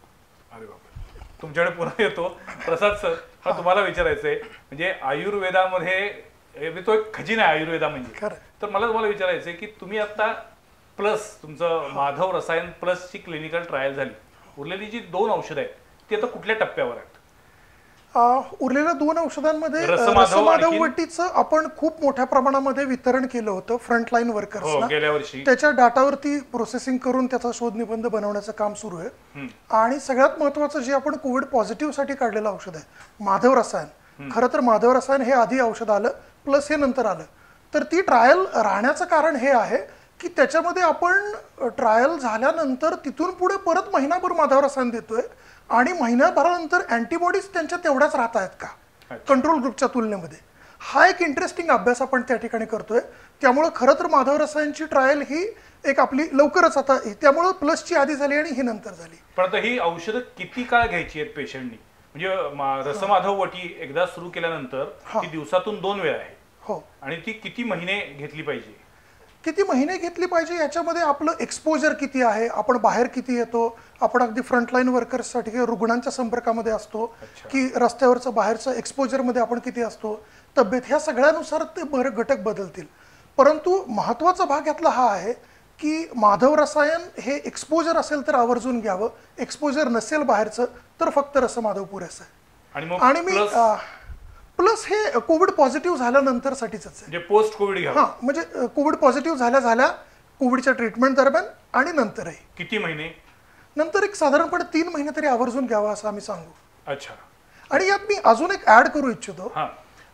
अरे बापरे. तुमच्याकडे पुन्हा येतो प्रसाद सर. हा तुम्हाला विचारायचंय, म्हणजे आयुर्वेदामध्ये तो एक खजिना आहे आयुर्वेदा म्हणजे. तर मला तुम्हाला विचारायचंय की तुम्ही आता प्लस तुमचं माधव रसायन प्लसची क्लिनिकल ट्रायल झाली, उरलेली जी 2 औषधं आहेत ती आता कुठल्या टप्प्यावर आहेत? उरलेल्या 2 औषधांमध्ये रसमाधव वटीचं आपण खूप मोठ्या प्रमाणामध्ये वितरण केलं होतं फ्रंटलाईन वर्कर्सना. गेल्या वर्षी त्याच्या डाटावरती प्रोसेसिंग करून त्याचा शोध निबंध बनवण्याचं काम सुरू आहे. आणि सगळ्यात महत्त्वाचं जे आपण कोविड पॉझिटिव्ह साठी काढलेलं औषध आहे माधव रसायन, खरं तर माधव रसायन हे आधी औषध आलं, प्लस हे नंतर आलं. तर ती ट्रायल राहण्याचं कारण हे आहे की त्याच्यामध्ये आपण ट्रायल झाल्यानंतर तिथून पुढे परत महिनाभर माधव रसायन देतोय आणि महिन्याभरानंतर अँटीबॉडीज त्यांच्या तेवढ्याच राहत आहेत का कंट्रोल ग्रुपच्या तुलनेमध्ये. हा एक इंटरेस्टिंग अभ्यास आपण त्या ठिकाणी करतोय. त्यामुळे खरं तर माधव रसायनची ट्रायल ही एक आपली लवकरच आता, त्यामुळे प्लसची आधी झाली आणि ही नंतर झाली. पण आता ही औषधं किती काळ घ्यायची आहेत पेशंटनी? म्हणजे रसमाधव वटी एकदा सुरू केल्यानंतर ती दिवसातून 2 वेळा आहे. हो. आणि ती किती महिने घेतली पाहिजे? किती महिने घेतली पाहिजे याच्यामध्ये आपलं एक्सपोजर किती आहे, आपण बाहेर किती येतो, आपण अगदी फ्रंटलाईन वर्कर्ससाठी किंवा रुग्णांच्या संपर्कामध्ये असतो की रस्त्यावरचं बाहेरचं एक्सपोजरमध्ये आपण किती असतो, तब्येत, ह्या सगळ्यानुसार ते बरे घटक बदलतील. परंतु महत्त्वाचा भाग यातला हा आहे की माधव रसायन हे एक्सपोजर असेल तर आवर्जून घ्यावं, एक्सपोजर नसेल बाहेरचं तर फक्त रसमाधव पुरेसं आहे. आणि मी प्लस हे कोविड पॉझिटिव्ह झाल्यानंतरसाठीच आहे, म्हणजे पोस्ट कोविड घ्या. हां, म्हणजे कोविड पॉझिटिव्ह झाल्या कोविडच्या ट्रीटमेंट दरम्यान आणि नंतरही. किती महिने नंतर एक साधारणपणे 3 महिने तरी आवर्जून घ्यावा असं आम्ही सांगू. अच्छा. आणि यात मी अजून एक ऍड करू इच्छितो.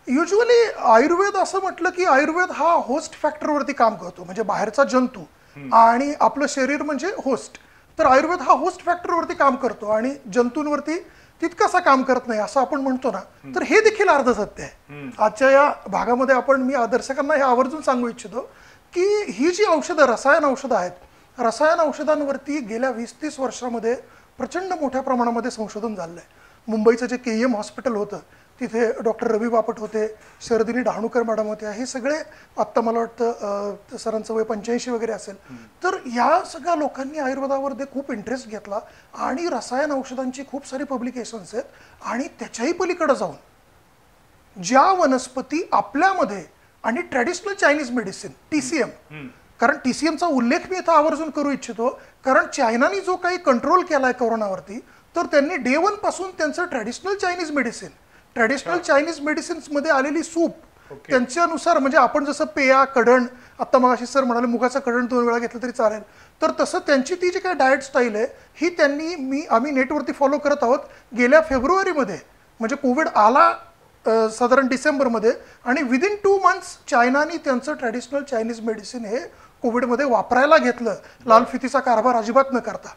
युजली आयुर्वेद असं म्हटलं की आयुर्वेद हा होस्ट फॅक्टरवरती काम करतो, म्हणजे बाहेरचा जंतू आणि आपलं शरीर म्हणजे होस्ट. तर आयुर्वेद हा होस्ट फॅक्टरवरती काम करतो आणि जंतूंवरती तितकासा काम करत नाही असं आपण म्हणतो ना, तर हे देखील अर्ध सत्य आहे. आजच्या या भागामध्ये मी दर्शकांना हे आवर्जून सांगू इच्छितो की ही जी औषधं, रसायन औषधं आहेत, रसायन औषधांवरती गेल्या 20-30 वर्षामध्ये प्रचंड मोठ्या प्रमाणामध्ये संशोधन झालं आहे. मुंबईचं जे KEM हॉस्पिटल होतं तिथे डॉक्टर रवी बापट होते, शरदिनी डहाणूकर मॅडम होत्या, हे सगळे, आत्ता मला वाटतं सरांचं वय 85 वगैरे असेल. तर या सगळ्या लोकांनी आयुर्वेदावर खूप इंटरेस्ट घेतला आणि रसायन औषधांची खूप सारी पब्लिकेशन्स आहेत. आणि त्याच्याही पलीकडे जाऊन ज्या वनस्पती आपल्यामध्ये आणि ट्रॅडिशनल चायनीज मेडिसिन TCM, कारण TCMचा उल्लेख मी इथं आवर्जून करू इच्छितो, कारण चायनाने जो काही कंट्रोल केलाय कोरोनावरती, तर त्यांनी डे 1 पासून त्यांचं ट्रॅडिशनल चायनीज मेडिसिन्समध्ये आलेली सूप त्यांच्यानुसार, म्हणजे आपण जसं पेया, कढण, आत्ता मगाशी सर म्हणाले मुगाचं कढण 2 वेळा घेतलं तरी चालेल, तर तसं त्यांची ती जी काही डाएट स्टाईल आहे ही आम्ही नेटवरती फॉलो करत आहोत. गेल्या फेब्रुवारीमध्ये, म्हणजे कोविड आला साधारण डिसेंबरमध्ये, आणि विदिन 2 मंथ्स चायनाने त्यांचं ट्रॅडिशनल चायनीज मेडिसिन हे कोविडमध्ये वापरायला घेतलं, लाल फितीचा कारभार अजिबात न करता.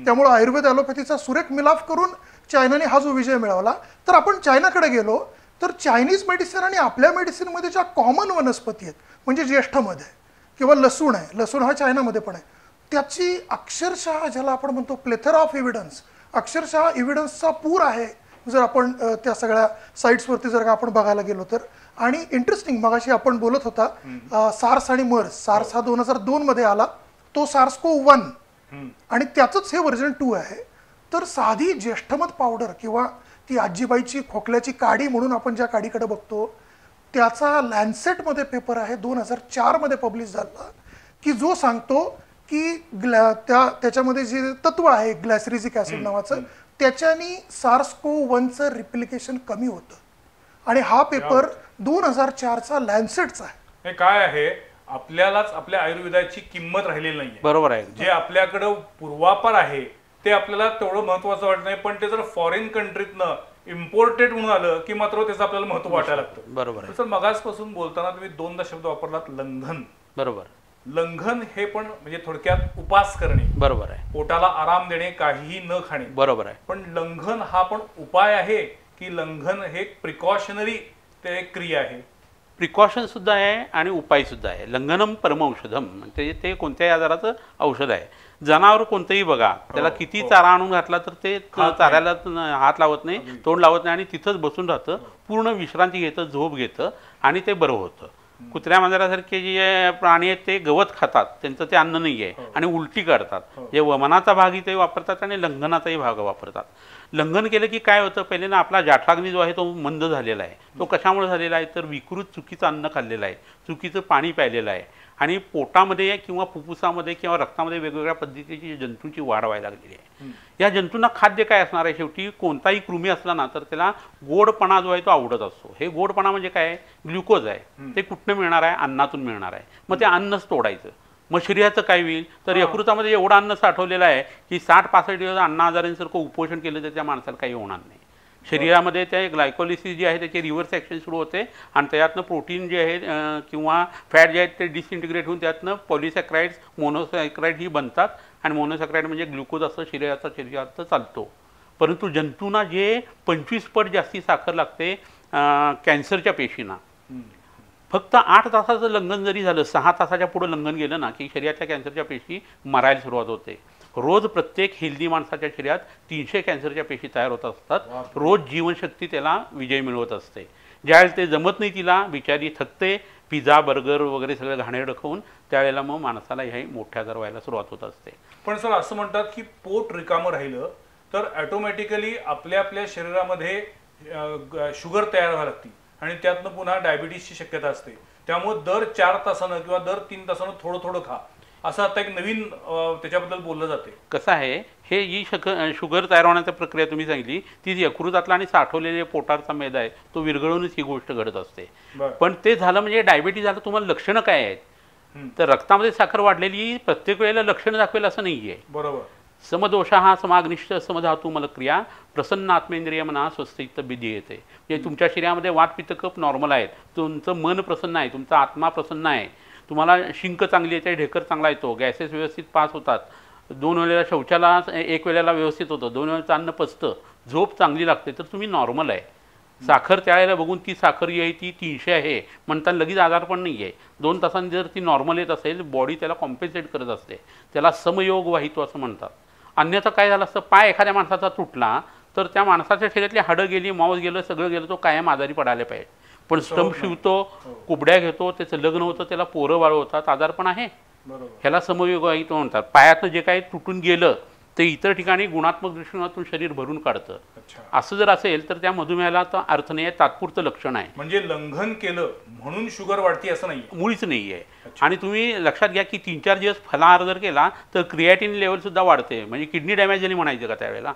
त्यामुळे आयुर्वेद ॲलोपॅथीचा सुरेख मिलाफ करून चायनाने हा जो विजय मिळवला. तर आपण चायनाकडे गेलो तर चायनीज मेडिसिन आणि आपल्या मेडिसिनमध्ये ज्या कॉमन वनस्पती आहेत, म्हणजे ज्येष्ठमध्ये किंवा लसूण आहे, लसूण हा चायनामध्ये पण आहे, त्याची अक्षरशः ज्याला आपण म्हणतो प्लेथर ऑफ एव्हिडन्स, अक्षरशः एव्हिडन्सचा पूर आहे जर आपण त्या सगळ्या साईट्सवरती जर का आपण बघायला गेलो तर. आणि इंटरेस्टिंग, मगाशी आपण बोलत होता सार्स आणि मर्स. सार्स हा 2002 मध्ये आला, तो SARS-CoV-1 आणि त्याचंच हे व्हर्जन 2 आहे. तर साधी ज्येष्ठमध पावडर किंवा ती आजीबाईची खोकल्याची काडी म्हणून आपण ज्या काडीकडे बघतो, त्याचा लॅन्सेटमध्ये पेपर आहे 2004 मध्ये पब्लिश झाला की जो सांगतो की त्याच्यामध्ये जे तत्व आहे ग्लॅसरिजिक ऍसिड नावाचं, त्याच्यानी SARS-CoV-1चं रिप्लिकेशन कमी होतं. आणि हा पेपर 2004चा लॅन्सेटचा आहे. हे काय आहे, आपल्यालाच आपल्या आयुर्वेदाची किंमत राहिलेली नाहीये. बरोबर आहे. जे आपल्याकडं पूर्वापार आहे ते आपल्याला तेवढं महत्वाचं वाटत नाही, पण ते जर फॉरेन कंट्रीतनं इम्पोर्टेड म्हणून आलं की मात्र त्याचं आपल्याला महत्व वाटायला लागतं. बरोबर आहे. तर मगासपासून बोलताना तुम्ही 2दा शब्द वापरलात, लंघन. बरोबर. लंघन हे पण म्हणजे थोडक्यात उपास करणे. बरोबर आहे. पोटाला आराम देणे, काहीही न खाणे. बरोबर आहे. पण लंघन हा पण उपाय आहे की लंघन हे प्रिकॉशनरी ते एक क्रिया आहे? प्रिकॉशन सुद्धा आहे आणि उपाय सुद्धा आहे. लंघनम परमौषधम, म्हणजे ते कोणत्याही आजाराचं औषध आहे. जनावर कोणतंही बघा, त्याला किती चारा आणून घातला तर ते चाऱ्याला हात लावत नाही, तोंड लावत नाही आणि तिथंच बसून राहतं, पूर्ण विश्रांती घेतं, झोप घेतं आणि ते बरं होतं. कुत्र्या मांजरासारखे जे प्राणी आहेत ते गवत खातात, त्यांचं ते अन्न नाही आहे आणि उलटी करतात. जे वमनाचा भाग ते वापरतात आणि लंघनाचाही भाग वापरतात. लंघन केलं की काय होतं, पहिले ना आपला जाठराग्नी जो आहे तो मंद झालेला आहे. तो कशामुळे झालेला आहे तर विकृत चुकीचं अन्न खाल्लेलं आहे, चुकीचं पाणी प्यायलेलं आहे आणि पोटामध्ये किंवा फुफ्फुसामध्ये किंवा रक्तामध्ये वेगवेगळ्या पद्धतीची जंतूंची वाढ व्हायला लागलेली आहे. या जंतूंना खाद्य काय असणार आहे, शेवटी कोणताही कृमी असला ना तर त्याला गोडपणा जो आहे तो आवडत असतो. हे गोडपणा म्हणजे काय, ग्लुकोज आहे. ते कुठनं मिळणार आहे, अन्नातून मिळणार आहे. मग ते अन्नच तोडायचं. मग शरीराचं काय होईल तर यकृतामध्ये एवढं अन्न साठवलेलं आहे की 60-65 दिवस अन्न आजारांसारखं उपोषण केलं तर त्या माणसाला काही होणार नाही. शरीरामध्ये ते ग्लायकोलिसिस जे आहे त्याचे रिव्हर्स ॲक्शन सुरू होते आणि त्यातनं प्रोटीन जे आहे किंवा फॅट जे आहेत ते डिसइंटिग्रेट होऊन त्यातनं पॉलिसॅक्राइड्स, मोनोसॅक्राइड ही बनतात आणि मोनोसॅक्राइड म्हणजे ग्लुकोज असं शरीरात चालतो. परंतु जंतूंना जे 25 पट जास्ती साखर लागते कॅन्सरच्या पेशींना. फक्त 8 तासाचं लंघन जरी झालं, 6 तासाच्या पुढे लंघन गेलं ना की शरीरातल्या कॅन्सरच्या पेशी मरायला सुरुवात होते. रोज प्रत्येक हेल्दी माणसाच्या शरीरात 300 कॅन्सरच्या पेशी तयार होत असतात. रोज जीवनशक्ती त्याला विजय मिळवत असते. ज्यावेळेस ते जमत नाही तिला, बिचारी थकते, पिझ्झा बर्गर वगैरे सगळं घाणेरडं खाऊन त्यावेळेला मग माणसाला ह्या मोठ्या आजार व्हायला सुरुवात होत असते. पण सर असं म्हणतात की पोट रिकामं राहिलं तर ऑटोमॅटिकली आपल्या आपल्या शरीरामध्ये शुगर तयार व्हायला लागते आणि त्यातनं पुन्हा डायबिटीसची शक्यता असते. त्यामुळे दर 4 तासानं किंवा दर 3 तासानं थोडं थोडं खा, असं आता एक नवीन त्याच्याबद्दल बोललं जाते. कसं आहे, हे जी शुगर तयार होण्याची प्रक्रिया तुम्ही सांगितली ती यकृतातला आणि साठवलेले पोटाचा मैदा आहे तो विरघळूनच ही गोष्ट घडत असते. पण ते झालं म्हणजे डायबिटीज झालं, तुम्हाला लक्षणं काय आहेत? तर रक्तामध्ये साखर वाढलेली प्रत्येक वेळेला लक्षणं दाखवेल असं नाही आहे. बरोबर. समदोष हा समाग्निष्ठ समधातू मलक्रिया प्रसन्न आत्मेंद्रिय मना स्वस्तिक बिधी येते. म्हणजे तुमच्या शरीरामध्ये वात पित्त कफ नॉर्मल आहेत, तुमचं मन प्रसन्न आहे, तुमचा आत्मा प्रसन्न आहे, तुम्हाला शिंक चांगली येते, ढेकर चांगला येतो, गॅसेस व्यवस्थित पास होतात, 2 वेळेला शौचाला 1 वेळेला व्यवस्थित होतं, 2 वेळेचं अन्न पचतं, झोप चांगली लागते, तर तुम्ही नॉर्मल आहे. साखर त्यावेळेला बघून ती साखर आहे ती 300 आहे म्हणताना लगेच आजार पण नाही आहे. 2 तासांनी जर ती नॉर्मल येत असेल बॉडी त्याला कॉम्पेन्सेट करत असते, त्याला समयोग वाहितो असं म्हणतात. अन्यथा काय झालं असतं, पाय एखाद्या माणसाचा तुटला तर त्या माणसाच्या शरीरातली हाडं गेली, मांस गेलं, सगळं गेलं, तो कायम आजारी पडायला पाहिजे. पण स्टंप शिवतो, कुबड्या घेतो, त्याचं लग्न होतं, त्याला पोरं बाळ होतात, आजार पण आहे. ह्याला समयोग वाहितो म्हणतात. पायातनं जे काही तुटून गेलं ते इतर ठिकाणी गुणात्मक दृष्टिकोनातून शरीर भरून काढतं. असं जर असेल तर त्या मधुमेहाला तर अर्थ नाही आहे, तात्पुरतं लक्षण आहे. म्हणजे लंघन केलं म्हणून शुगर वाढती असं नाही, मुळीच नाही आहे. आणि तुम्ही लक्षात घ्या की 3-4 दिवस फलाहार जर केला तर क्रिएटिन लेवल सुद्धा वाढते. म्हणजे किडनी डॅमेज झाली म्हणायचं का त्यावेळेला?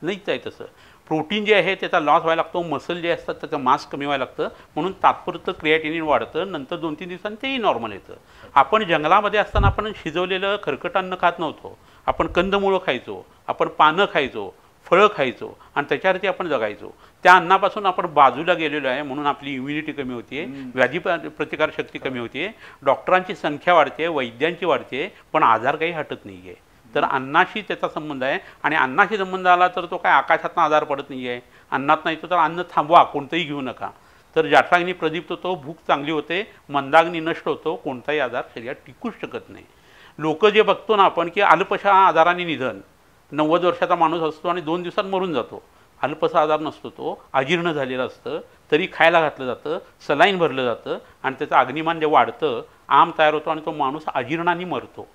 नाहीच आहे तसं. प्रोटीन जे आहे त्याचा लॉस व्हायला लागतो, मसल जे असतात त्याचं मास कमी व्हायला लागतं, म्हणून तात्पुरतं क्रिएटिनिन वाढतं, नंतर 2-3 दिवसांनी तेही नॉर्मल येतं. आपण जंगलामध्ये असताना आपण शिजवलेलं खरकट अन्न खात नव्हतो, आपण कंदमुळं खायचो, आपण पानं खायचो, फळं खायचो आणि त्याच्यावरती आपण जगायचो. त्या अन्नापासून आपण बाजूला गेलेलो आहे, म्हणून आपली इम्युनिटी कमी होते, व्याधी प्रतिकारशक्ती कमी होते, डॉक्टरांची संख्या वाढते, वैद्यांची वाढते, पण आजार काही हटत नाही आहे. तर अन्नाशी त्याचा संबंध आहे आणि अन्नाशी संबंध आला तर तो काय आकाशातनं आजार पडत नाही आहे. अन्नात नाही तर अन्न थांबवा, कोणतंही घेऊ नका. तर जठराग्नी प्रदीप्त होतो, भूक चांगली होते, मंदाग्नी नष्ट होतो, कोणताही आजार शरीरात टिकूच शकत नाही. लोक जे बघतो ना आपण की अल्पशा आजाराने निधन, 90 वर्षाचा माणूस असतो आणि 2 दिवसात मरून जातो. अल्पसा आजार नसतो तो, अजीर्ण झालेलं असतं, तरी खायला घातलं जातं, सलाईन भरलं जातं आणि त्याचं अग्निमान जे वाढतं, आम तयार होतो आणि तो माणूस अजीर्णाने मरतो.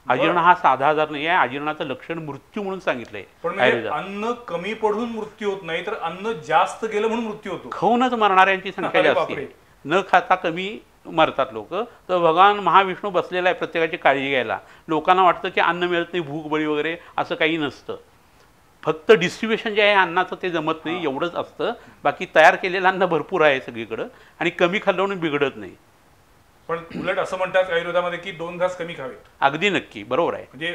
अजीर्ण हा साधा आजार नाही आहे, अजीर्णाचं लक्षण मृत्यू म्हणून सांगितलंय. पण अन्न कमी पडून मृत्यू होत नाही, तर अन्न जास्त गेलं म्हणून मृत्यू होतो. खाऊनच मरणाऱ्यांची संख्या जास्त आहे, न खाता कमी मरतात लोक. तर भगवान महाविष्णू बसलेला आहे प्रत्येकाची काळजी घ्यायला. लोकांना वाटतं की अन्न मिळत नाही, भूक बळी वगैरे असं काही नसतं. फक्त डिस्ट्रीब्युशन जे आहे अन्नाचं ते जमत नाही एवढंच असतं. बाकी तयार केलेलं अन्न भरपूर आहे सगळीकडं आणि कमी खाल्ल्याने बिघडत नाही. पण उलट असं म्हणतात आयुर्वेदामध्ये की 2 घास कमी खावेत. अगदी नक्की बरोबर आहे. म्हणजे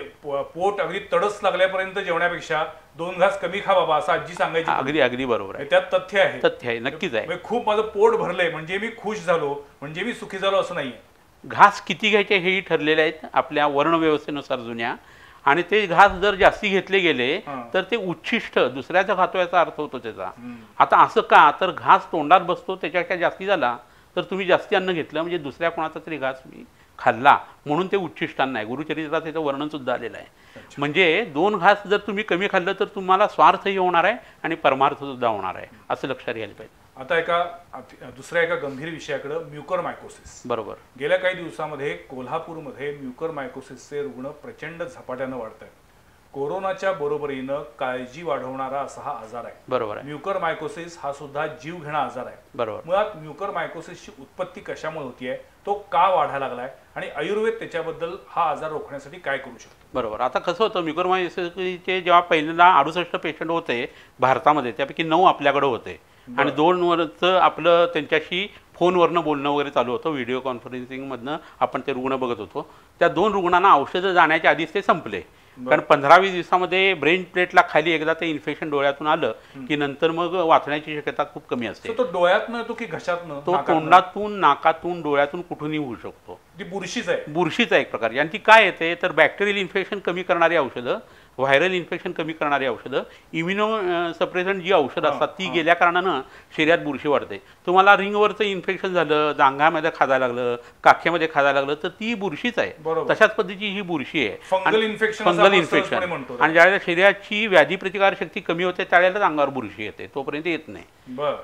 पोट अगदी तडस लागल्यापर्यंत जेवण्यापेक्षा 2 घास कमी खा बाबा असं आजी सांगायची. अगदी अगदी बरोबर आहे, त्यात तथ्य आहे. तथ्य आहे, नक्कीच आहे. खूप माझं पोट भरलंय म्हणजे मी खुश झालो, म्हणजे मी सुखी झालो असं नाहीये. घास किती घ्यायचे हेही ठरलेले आहेत आपल्या वर्णव्यवस्थेनुसार जुन्या. आणि ते घास जर जास्ती घेतले गेले तर ते उच्छिष्ट दुसऱ्याचा खातो याचा अर्थ होतो त्याचा. आता असं का, तर घास तोंडात बसतो त्याच्यापेक्षा जास्ती झाला तर तुम्ही जास्ती अन्न घेतलं म्हणजे दुसऱ्या कोणाचा तरी घास मी खाल्ला म्हणून ते उच्छिष्टान्न आहे. गुरुचरित्रात त्याचं वर्णन सुद्धा आलेलं आहे. म्हणजे 2 घास जर तुम्ही कमी खाल्लं तर तुम्हाला स्वार्थही होणार आहे आणि परमार्थ सुद्धा होणार आहे, असं लक्षात घ्यायला पाहिजे. आता दुसऱ्या एका गंभीर विषयाकडे, म्युकरमायकोसिस. बरोबर. गेल्या काही दिवसामध्ये कोल्हापूरमध्ये म्युकरमायकोसिसचे रुग्ण प्रचंड झपाट्यानं वाढत आहेत. कोरोनाच्या बरोबरीनं काळजी वाढवणारा असा हा आजार आहे. बरोबर आहे. म्युकरमायकोसिस हा सुद्धा जीव घेणा आजार आहे. बरोबर. मुळात म्युकरमायकोसिसची उत्पत्ती कशामुळे होतीये, तो का वाढायला लागलाय आणि आयुर्वेद त्याच्याबद्दल हा आजार रोखण्यासाठी काय करू शकतो? बरोबर. आता कसं होतं, म्युकरमायकोसिसचे जेव्हा पहिल्यांदा 68 पेशंट होते भारतामध्ये, त्यापैकी 9 आपल्याकडे होते आणि 2 वरचं आपलं त्यांच्याशी फोनवरनं बोलणं वगैरे चालू होतं. व्हिडिओ कॉन्फरन्सिंगमधनं आपण ते रुग्ण बघत होतो. त्या 2 रुग्णांना औषधं जाण्याच्या आधीच ते संपले. कारण 15-20 दिवसामध्ये ब्रेन प्लेटला खाली एकदा ते इन्फेक्शन डोळ्यातून आलं की नंतर मग वाचण्याची शक्यता खूप कमी असते. तो डोळ्यातनं येतो की घशातनं? तो तोंडातून, नाकातून, डोळ्यातून कुठूनही होऊ शकतो. ती बुरशीच आहे. बुरशीच आहे एक प्रकारची. आणि ती काय येते तर बॅक्टेरियल इन्फेक्शन कमी करणारी औषधं, व्हायरल इन्फेक्शन कमी करणारी औषधं, इम्युनो सप्रेसंट जी औषधं असतात ती गेल्या कारणानं शरीरात बुरशी वाढते. तुम्हाला रिंगवरचं इन्फेक्शन झालं, जांघामध्ये खाजायला लागलं, काख्यामध्ये खाजायला लागलं तर ती बुरशीच आहे. तशाच पद्धतीची ही बुरशी आहे, फंगल इन्फेक्शन. आणि ज्यावेळेला शरीराची व्याधी प्रतिकार शक्ती कमी होते त्यावेळेला अंगावर बुरशी येते, तोपर्यंत येत नाही.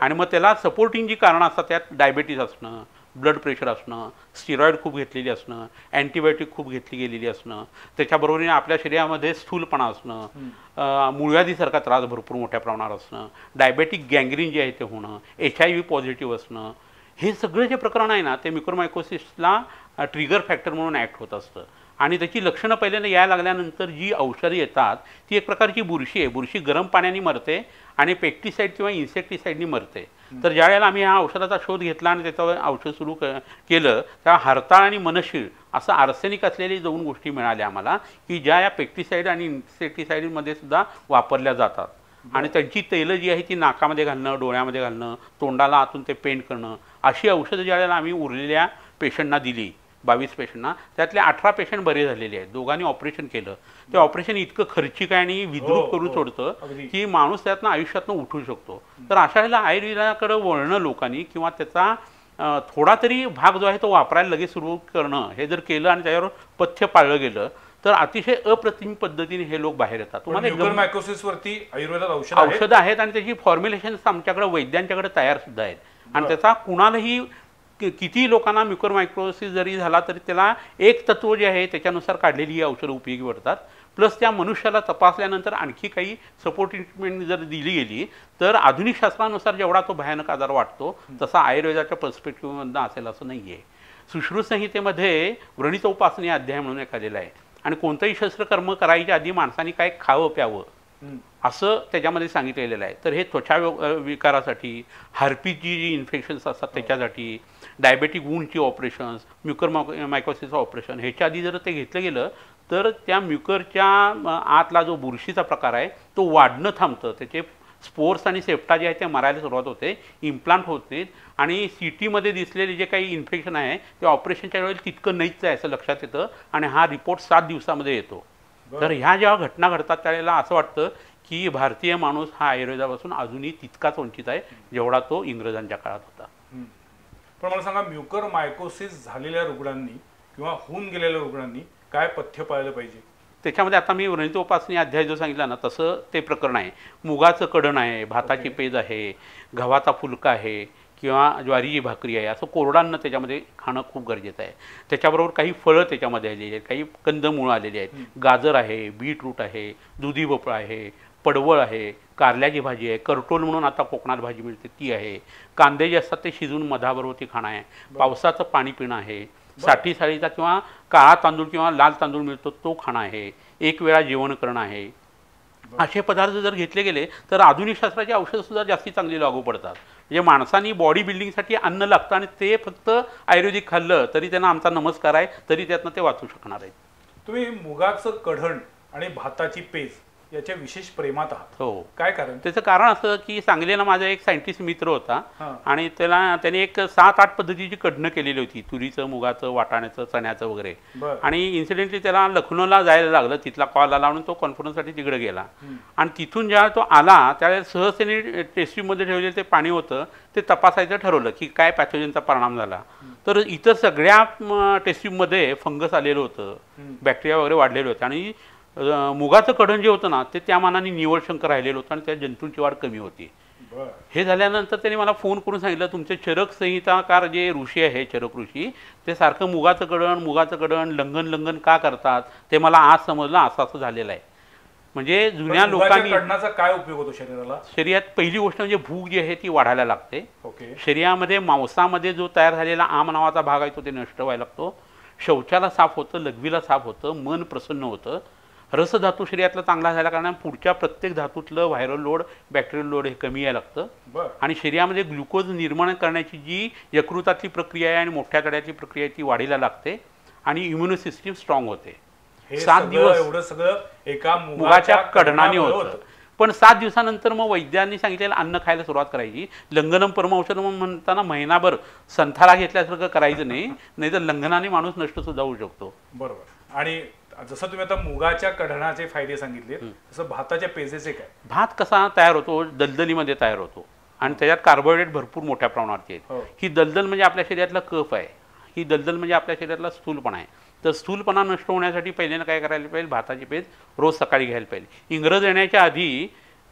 आणि मग त्याला सपोर्टिंग जी कारणं असतात त्यात डायबिटीस असणं, ब्लड प्रेशर असणं, स्टिरॉइड खूप घेतलेली असणं, अँटीबायोटिक खूप घेतली गेलेली असणं, त्याच्याबरोबरीने आपल्या शरीरामध्ये स्थूलपणा असणं, मूळव्याधीसारखा त्रास भरपूर मोठ्या प्रमाणावर असणं, डायबेटिक गँग्रीन जे आहे ते होणं, HIV पॉझिटिव्ह असणं, हे सगळं जे प्रकरण आहे ना ते म्युकरमायकोसिसला ट्रिगर फॅक्टर म्हणून ॲक्ट होत असतं. आणि त्याची लक्षणं पहिल्यांदा यायला लागल्यानंतर जी औषधं येतात ती एक प्रकारची बुरशी आहे. बुरशी गरम पाण्याने मरते आणि पेस्टिसाईड किंवा इन्सेक्टिसाईडनी मरते. तर ज्या वेळेला आम्ही ह्या औषधाचा शोध घेतला आणि त्याचं औषध सुरू केलं तेव्हा हरताळ आणि मनशीळ असं आर्सेनिक असलेली 2 गोष्टी मिळाल्या आम्हाला की ज्या या पेस्टिसाईड आणि इन्सेक्टिसाईडमध्ये सुद्धा वापरल्या जातात. आणि त्यांची तैलं जी आहे ती नाकामध्ये घालणं, डोळ्यामध्ये घालणं, तोंडाला आतून ते पेंट करणं अशी औषधं ज्या वेळेला आम्ही उरलेल्या पेशंटना दिली, 22 पेशंटना, त्यातले 18 पेशंट बरे झालेले आहेत. दोघांनी ऑपरेशन केलं. ते ऑपरेशन इतकं खर्चिक आहे आणि विद्रूप करून सोडतं की माणूस त्यातनं आयुष्यातनं उठू शकतो. तर अशा वेळेला आयुर्वेदाकडे वळणं लोकांनी किंवा त्याचा थोडा तरी भाग जो आहे तो वापरायला लगेच सुरू करणं हे जर केलं आणि त्याच्यावर पथ्य पाळलं गेलं तर अतिशय अप्रतिम पद्धतीने हे लोक बाहेर येतात. तुम्हाला मायकोसिसवरती आयुर्वेदात औषधं आहेत आणि त्याची फॉर्म्युलेशन आमच्याकडे वैद्यांच्याकडे तयार सुद्धा आहेत. आणि त्याचा कुणालाही किती लोकांना म्युकरमायकोसिस जरी झाला तरी त्याला एक तत्व जे आहे त्याच्यानुसार काढलेली ही औषधं उपयोगी पडतात. प्लस त्या मनुष्याला तपासल्यानंतर आणखी काही सपोर्ट ट्रीटमेंट जर दिली गेली तर आधुनिक शास्त्रानुसार जेवढा तो भयानक आजार वाटतो तसा आयुर्वेदाच्या पर्स्पेक्टिव्हमधनं असेल असं नाही आहे. सुश्रुत संहितेमध्ये व्रणितोपासने अध्याय म्हणून एक आलेला आहे आणि कोणतंही शस्त्रकर्म करायच्या आधी माणसाने काय खावं प्यावं असं त्याच्यामध्ये सांगितलेलं आहे. तर हे त्वचा विकारासाठी, हार्पीची जी इन्फेक्शन्स असतात त्याच्यासाठी, डायबेटिक वूंडची ऑपरेशन्स, म्युकरमायकोसिस ऑपरेशन ह्याच्या आधी जर ते घेतलं गेलं तर त्या म्युकरच्या आतला जो बुरशीचा प्रकार आहे तो वाढणं थांबतं, त्याचे स्पोर्स आणि सेप्टा जे आहे ते मरायला सुरुवात होते, इम्प्लांट होत नाहीत आणि CTमध्ये दिसलेले जे काही इन्फेक्शन आहे ते ऑपरेशनच्या वेळेला तितकं नाहीच आहे असं लक्षात येतं आणि हा रिपोर्ट 7 दिवसामध्ये येतो. तर ह्या जेव्हा घटना घडतात त्यावेळेला असं वाटतं की भारतीय माणूस हा आयुर्वेदापासून अजूनही तितकाच वंचित आहे जेवढा तो इंग्रजांच्या काळात होता. पण मला सांगा, म्युकरमायकोसिस झालेल्या रुग्णांनी किंवा होऊन गेलेल्या रुग्णांनी काय पथ्य पाळलं पाहिजे? त्याच्यामध्ये आता मी व्रणितोपासने अध्याय जो सांगितला ना तसं ते प्रकरण आहे. मुगाचं कडण आहे, भाताची पेज आहे, गव्हाचा फुलका आहे किंवा ज्वारीची भाकरी आहे, असं कोरडान्न त्याच्यामध्ये खाणं खूप गरजेचं आहे. त्याच्याबरोबर काही फळं त्याच्यामध्ये आलेली आहेत, काही कंदमुळं आलेली आहेत, गाजर आहे, बीटरूट आहे, दुधी भोपळा आहे, पडवळ आहे, कारल्याची भाजी आहे, करटोल म्हणून आता कोकणात भाजी मिळते ती आहे, कांदे जे असतात ते शिजून मधाबरोबर ती खाणं आहे, पावसाचं पाणी पिणं आहे, साठी साळीचा किंवा काळा तांदूळ किंवा लाल तांदूळ मिळतो तो खाणं आहे, एक वेळा जेवण करणं आहे. असे पदार्थ जर घेतले गेले तर आधुनिक शास्त्राची औषधंसुद्धा जास्ती चांगली लागू पडतात. म्हणजे माणसांनी बॉडी बिल्डिंगसाठी अन्न लागतं आणि ते फक्त आयुर्वेदिक खाल्लं तरी त्यांना आमचा नमस्कार आहे, तरी त्यातनं ते वाचू शकणार आहेत. तुम्ही मुगाचं कढण आणि भाताची पेज याच्या विशेष प्रेमात आहात. हो. काय कारण? त्याचं कारण असं की सांगलीला माझा एक सायंटिस्ट मित्र होता आणि त्याने एक 7-8 पद्धतीची कढणं केलेली होती, तुरीचं, मुगाचं, वाटाण्याचं, चण्याचं वगैरे. आणि इन्सिडेंटली त्याला लखनौला जायला लागलं, तिथला कॉल आला म्हणून तो कॉन्फरन्ससाठी तिकडे गेला आणि तिथून जेव्हा तो आला त्यावेळेला सहज त्याने टेस्ट्यूबमध्ये ठेवलेलं ते पाणी होतं ते तपासायचं ठरवलं की काय पॅथोजनचा परिणाम झाला. तर इतर सगळ्या टेस्ट्यूबमध्ये फंगस आलेलं होतं, बॅक्टेरिया वगैरे वाढलेले होते आणि मुगाचं कढण जे होतं ना ते त्या मानाने निवडशंकर राहिलेलं होतं आणि त्या जंतूंची वाढ कमी होती. हे झाल्यानंतर त्यांनी मला फोन करून सांगितलं तुमचे चरक संहिताकार जे ऋषी आहे, चरक ऋषी, ते सारखं मुगाचं कढण लंघन का करतात ते मला आज समजलं, असं असं झालेलं आहे. म्हणजे जुन्या लोकांनी काय उपयोग होतो शरीराला? शरीरात पहिली गोष्ट म्हणजे भूक जी आहे ती वाढायला लागते. शरीरामध्ये मांसामध्ये जो तयार झालेला आम नावाचा भाग आहे तो ते नष्ट व्हायला लागतो. शौचाला साफ होतं, लघवीला साफ होतं, मन प्रसन्न होतं. रसधातू शरीरातला चांगला झाल्या कारण पुढच्या प्रत्येक धातूतलं व्हायरल लोड, बॅक्टेरियल लोड हे कमी यायला लागतं आणि शरीरामध्ये ग्लुकोज निर्माण करण्याची जी यकृतातली प्रक्रिया आहे आणि मोठ्या तड्यातली प्रक्रिया आहे ती वाढीला लागते आणि इम्युनो सिस्टीम स्ट्रॉंग होते. 7 दिवस एवढं सगळं एका मुगाच्या कढणाने होतं. पण 7 दिवसानंतर मग वैद्यांनी सांगितलेलं अन्न खायला सुरुवात करायची. लंघनम परमौषधम म्हणताना महिनाभर संथाला घेतल्यासारखं करायचं नाही तर लंघनाने माणूस नष्ट सुद्धा होऊ शकतो. बरोबर. आणि जसं तुम्ही आता मुगाच्या कढणाचे फायदे सांगितले तसं भाताच्या पेजेचे काय? भात कसा तयार होतो? दलदलीमध्ये तयार होतो आणि त्याच्यात कार्बोहायड्रेट भरपूर मोठ्या प्रमाणात आहेत. ही दलदल म्हणजे आपल्या शरीरातला कफ आहे, ही दलदल म्हणजे आपल्या शरीरातला स्थूलपणा आहे. तर स्थूलपणा नष्ट होण्यासाठी पहिल्यांदा काय करायला पाहिजे? भाताची पेज रोज सकाळी घ्यायला पाहिजे. इंग्रज येण्याच्या आधी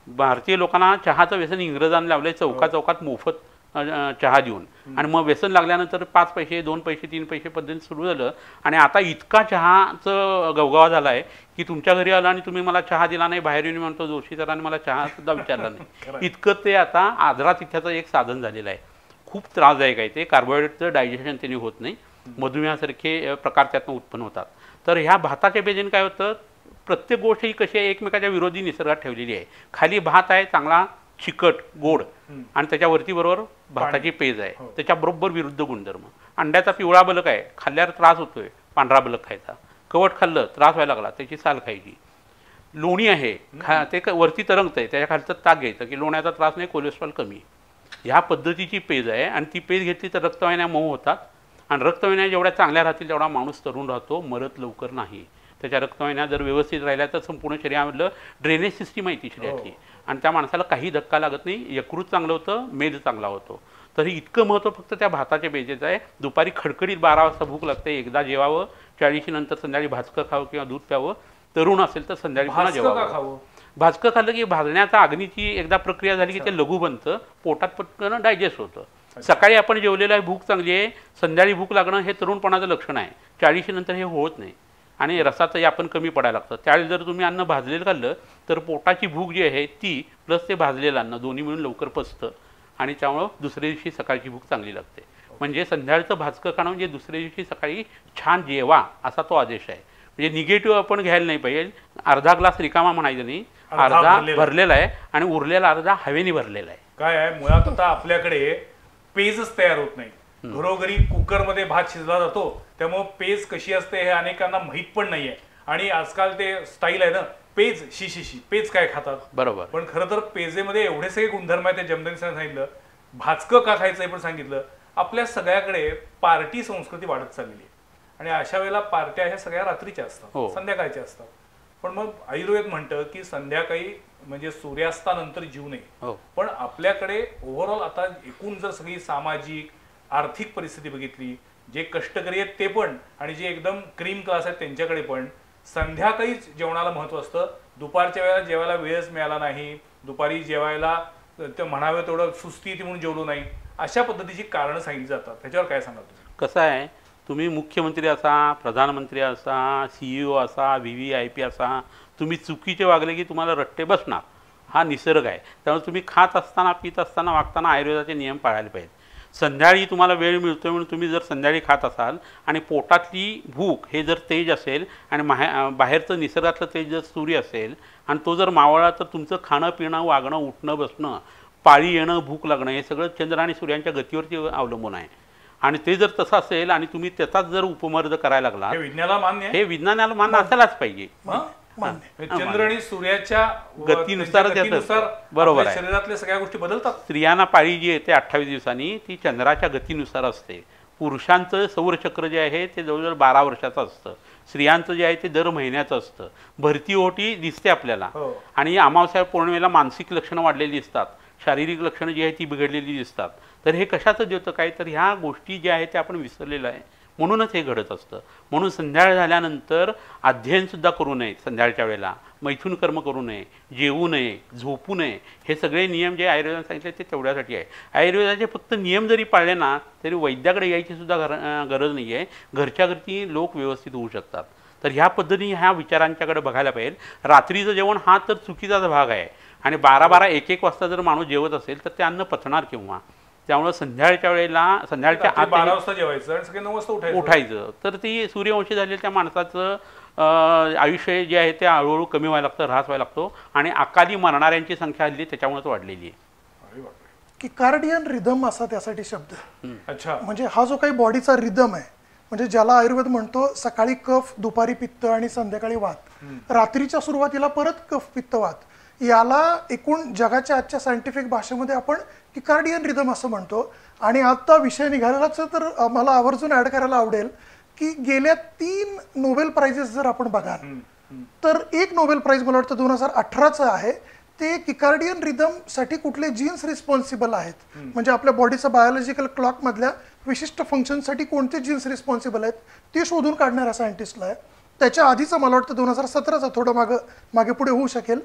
भारतीय लोकांना चहाचं व्यसन इंग्रजांनी लावले. चौकात मोफत चहा देऊन, आणि मग व्यसन लागल्यानंतर 5 पैसे 2 पैसे 3 पैसे पद्धतीने सुरू झालं. आणि आता इतका चहाचं गवगावा झाला आहे की तुमच्या घरी आला आणि तुम्ही मला चहा दिला नाही, बाहेर येऊन म्हणतो जोशी सरांनी मला चहा सुद्धा विचारला नाही. इतकं ते आता आदरातिथ्याचं एक साधन झालेलं आहे. खूप त्रासदायक आहे ते. कार्बोहायड्रेटचं डायजेशन त्यांनी होत नाही, मधुमेहासारखे प्रकार त्यातून उत्पन्न होतात. तर ह्या भाताच्या पेजेने काय होतं, प्रत्येक गोष्ट ही कशी आहे एकमेकाच्या विरोधी निसर्गात ठेवलेली आहे. खाली भात आहे चांगला चिकट गोड, आणि त्याच्यावरती बरोबर भाताची पेज आहे, त्याच्याबरोबर विरुद्ध गुणधर्म. अंड्याचा पिवळा बलक आहे, खाल्ल्यावर त्रास होतोय, पांढरा बलक खायचा. कवट खाल्लं त्रास व्हायला लागला, त्याची साल खायची. लोणी आहे, ते वरती तरंगतंय, त्याच्या खालचं ताक घ्यायचं की लोण्याचा त्रास नाही, कोलेस्ट्रॉल कमी. ह्या पद्धतीची पेज आहे, आणि ती पेज घेतली तर रक्तवाहिन्या मऊ होतात, आणि रक्तवाहिन्या जेवढ्या चांगल्या राहतील तेवढा माणूस तरुण राहतो, मरत लवकर नाही. त्याच्या रक्तवाहिन्या जर व्यवस्थित राहिल्या तर संपूर्ण शरीरामधलं ड्रेनेज सिस्टीम आहे ती शरीरातली, आणि त्या माणसाला काही धक्का लागत नाही, यकृत चांगलं होतं, मेद चांगला होतो. तरी इतकं महत्त्व फक्त त्या भाताच्या पेजेचं आहे. दुपारी खडखडीत 12 वाजता भूक लागते, एकदा जेवावं, 40 नंतर संध्याकाळी भाजकं खावं किंवा दूध प्यावं. तरुण असेल तर संध्याकाळी पुन्हा जेवावं. भाजकं खाल्लं की भाजण्याचा अग्नीची एकदा प्रक्रिया झाली की ते लघु बनतं, पोटात पटकन डायजेस्ट होतं. सकाळी आपण जेवलेलं आहे, भूक चांगली आहे, संध्याकाळी भूक लागणं हे तरुणपणाचं लक्षण आहे. 40 नंतर हे होत नाही, आणि रसाचंही आपण कमी पडायला लागतं. त्यावेळी जर तुम्ही अन्न भाजलेलं खाल्लं तर पोटाची भूक जी आहे ती प्लस ते भाजलेलं अन्न दोन्ही मिळून लवकर पचतं, आणि त्यामुळं दुसऱ्या दिवशी सकाळची भूक चांगली लागते. म्हणजे संध्याकाळचं भाजकं खाणं म्हणजे दुसऱ्या दिवशी सकाळी छान जेवा असा तो आदेश आहे. म्हणजे निगेटिव्ह आपण घ्यायला नाही पाहिजे. अर्धा ग्लास रिकामा म्हणायचं नाही, अर्धा भरलेला आहे, आणि उरलेला अर्धा हवेने भरलेला आहे. काय आहे मुळात आता आपल्याकडे पेजच तयार होत नाही. घरोघरी कुकरमध्ये भात शिजला जातो, त्यामुळे पेज कशी असते हे अनेकांना माहीत पण नाहीये. आणि आजकाल ते स्टाईल आहे ना, पेज शी पेज काय खातात. बरोबर. पण खरं तर पेजेमध्ये एवढे सगळे गुणधर्म आहेत. ते जमदनी सरांनी सांगितलं, भाजकं का खायचं हे पण सांगितलं. आपल्या सगळ्याकडे पार्टी संस्कृती वाढत चाललेली आहे, आणि अशा वेळेला पार्ट्या ह्या सगळ्या रात्रीच्या असतात, संध्याकाळच्या असतात. पण मग आयुर्वेद म्हणतं की संध्याकाळी म्हणजे सूर्यास्तानंतर जीव नये. पण आपल्याकडे ओव्हरऑल आता एकूण जर सगळी सामाजिक आर्थिक परिस्थिती बघितली, जे कष्टकरी आहेत ते पण, आणि जे एकदम क्रीम क्लास आहेत त्यांच्याकडे पण संध्याकाळीच जेवणाला महत्त्व असतं. दुपारच्या वेळेला जेवायला वेळच मिळाला नाही, दुपारी जेवायला ते म्हणावे तेवढं सुस्ती येते म्हणून जेवलो नाही, अशा पद्धतीची कारणं सांगितली जातात. त्याच्यावर काय सांगाल तुम्ही? कसं आहे, तुम्ही मुख्यमंत्री असा, प्रधानमंत्री असा, CEO असा, VVIP असा, तुम्ही चुकीचे वागले की तुम्हाला रट्टे बसणार. हा निसर्ग आहे. त्यामुळे तुम्ही खात असताना, पित असताना, वागताना आयुर्वेदाचे नियम पाळायला पाहिजेत. संध्याकाळी तुम्हाला वेळ मिळतोय म्हणून तुम्ही जर संध्याकाळी खात असाल, आणि पोटातली भूक हे जर तेज असेल, आणि बाहेरचं निसर्गातलं तेज जर सूर्य असेल, आणि तो जर मावळला, तर तुमचं खाणं पिणं, वागणं, उठणं बसणं, पाळी येणं, भूक लागणं हे सगळं चंद्र आणि सूर्यांच्या गतीवरती अवलंबून आहे. आणि ते जर तसं असेल आणि तुम्ही त्याचाच जर उपमर्द करायला लागला, हे विज्ञानाला मान्य आहे. हे विज्ञानाला मान्य असायलाच पाहिजे. चंद्र आणि सूर्याच्या गतीनुसार बरोबर आहे. शरीरातल्या सगळ्या गोष्टी बदलतात. स्त्रियांना पाळी जी येते 28 दिवसांनी ती चंद्राच्या गतीनुसार असते. पुरुषांचं सौरचक्र जे आहे ते जवळजवळ 12 वर्षाचं असतं. स्त्रियांचं जे आहे ते दर महिन्याचं असतं. भरती ओटी दिसते आपल्याला, आणि अमावस्या पौर्णिमेला मानसिक लक्षणं वाढलेली दिसतात, शारीरिक लक्षणं जी आहे ती बिघडलेली दिसतात. तर हे कशाचं देतं काय, तर ह्या गोष्टी ज्या आहेत त्या आपण विसरलेलं आहे, म्हणूनच हे घडत असतं. म्हणून संध्याकाळ झाल्यानंतर अध्ययनसुद्धा करू नये, संध्याकाळच्या वेळेला मैथून कर्म करू नये, जेवू नये, झोपू नये. हे सगळे नियम जे आयुर्वेदाने सांगितले ते तेवढ्यासाठी आहे. आयुर्वेदाचे फक्त नियम जरी पाळले ना तरी वैद्याकडे यायची सुद्धा गरज नाही आहे. घरच्या घरची लोक व्यवस्थित होऊ शकतात. तर ह्या पद्धतीने ह्या विचारांच्याकडे बघायला पाहिजे. रात्रीचं जेवण हा तर चुकीचाच भाग आहे, आणि 12-12, 1-1 वाजता जर माणूस जेवत असेल तर ते अन्न पचणार केव्हा. त्यामुळे संध्याकाळच्या वेळेला, संध्याकाळच्या आत 12 वाजता जेवायचं आणि सकाळी 9 वाजता उठायचं. तर ती सूर्यवंशी झालेल्या त्या माणसाचं आयुष्य जे आहे ते हळूहळू कमी व्हायला लागतं, ऱ्हास व्हायला लागतो, आणि अकाली मरणाऱ्यांची संख्या हल्ली त्याच्यामुळेच वाढलेली आहे. की कार्डियन रिदम असा त्यासाठी शब्द. अच्छा. म्हणजे हा जो काही बॉडीचा रिदम आहे, म्हणजे ज्याला आयुर्वेद म्हणतो सकाळी कफ, दुपारी पित्त आणि संध्याकाळी वात, रात्रीच्या सुरुवातीला परत कफ, पित्त, वात, याला एकूण जगाच्या आजच्या सायंटिफिक भाषेमध्ये आपण किकार्डियन रिदम असं म्हणतो. आणि आता विषय निघालेलाच तर मला आवर्जून ऍड करायला आवडेल की गेल्या 3 नोबेल प्राइजेस जर आपण बघाल तर एक नोबेल प्राइज मला वाटतं 2018चं आहे, ते किकार्डियन रिदम साठी कुठले जीन्स रिस्पॉन्सिबल आहेत, म्हणजे आपल्या बॉडीचा बायोलॉजिकल क्लॉक मधल्या विशिष्ट फंक्शनसाठी कोणते जीन्स रिस्पॉन्सिबल आहेत ते शोधून काढणाऱ्या सायंटिस्टला आहे. त्याच्या आधीचं मला वाटतं 2017चं थोडं मागे पुढे होऊ शकेल,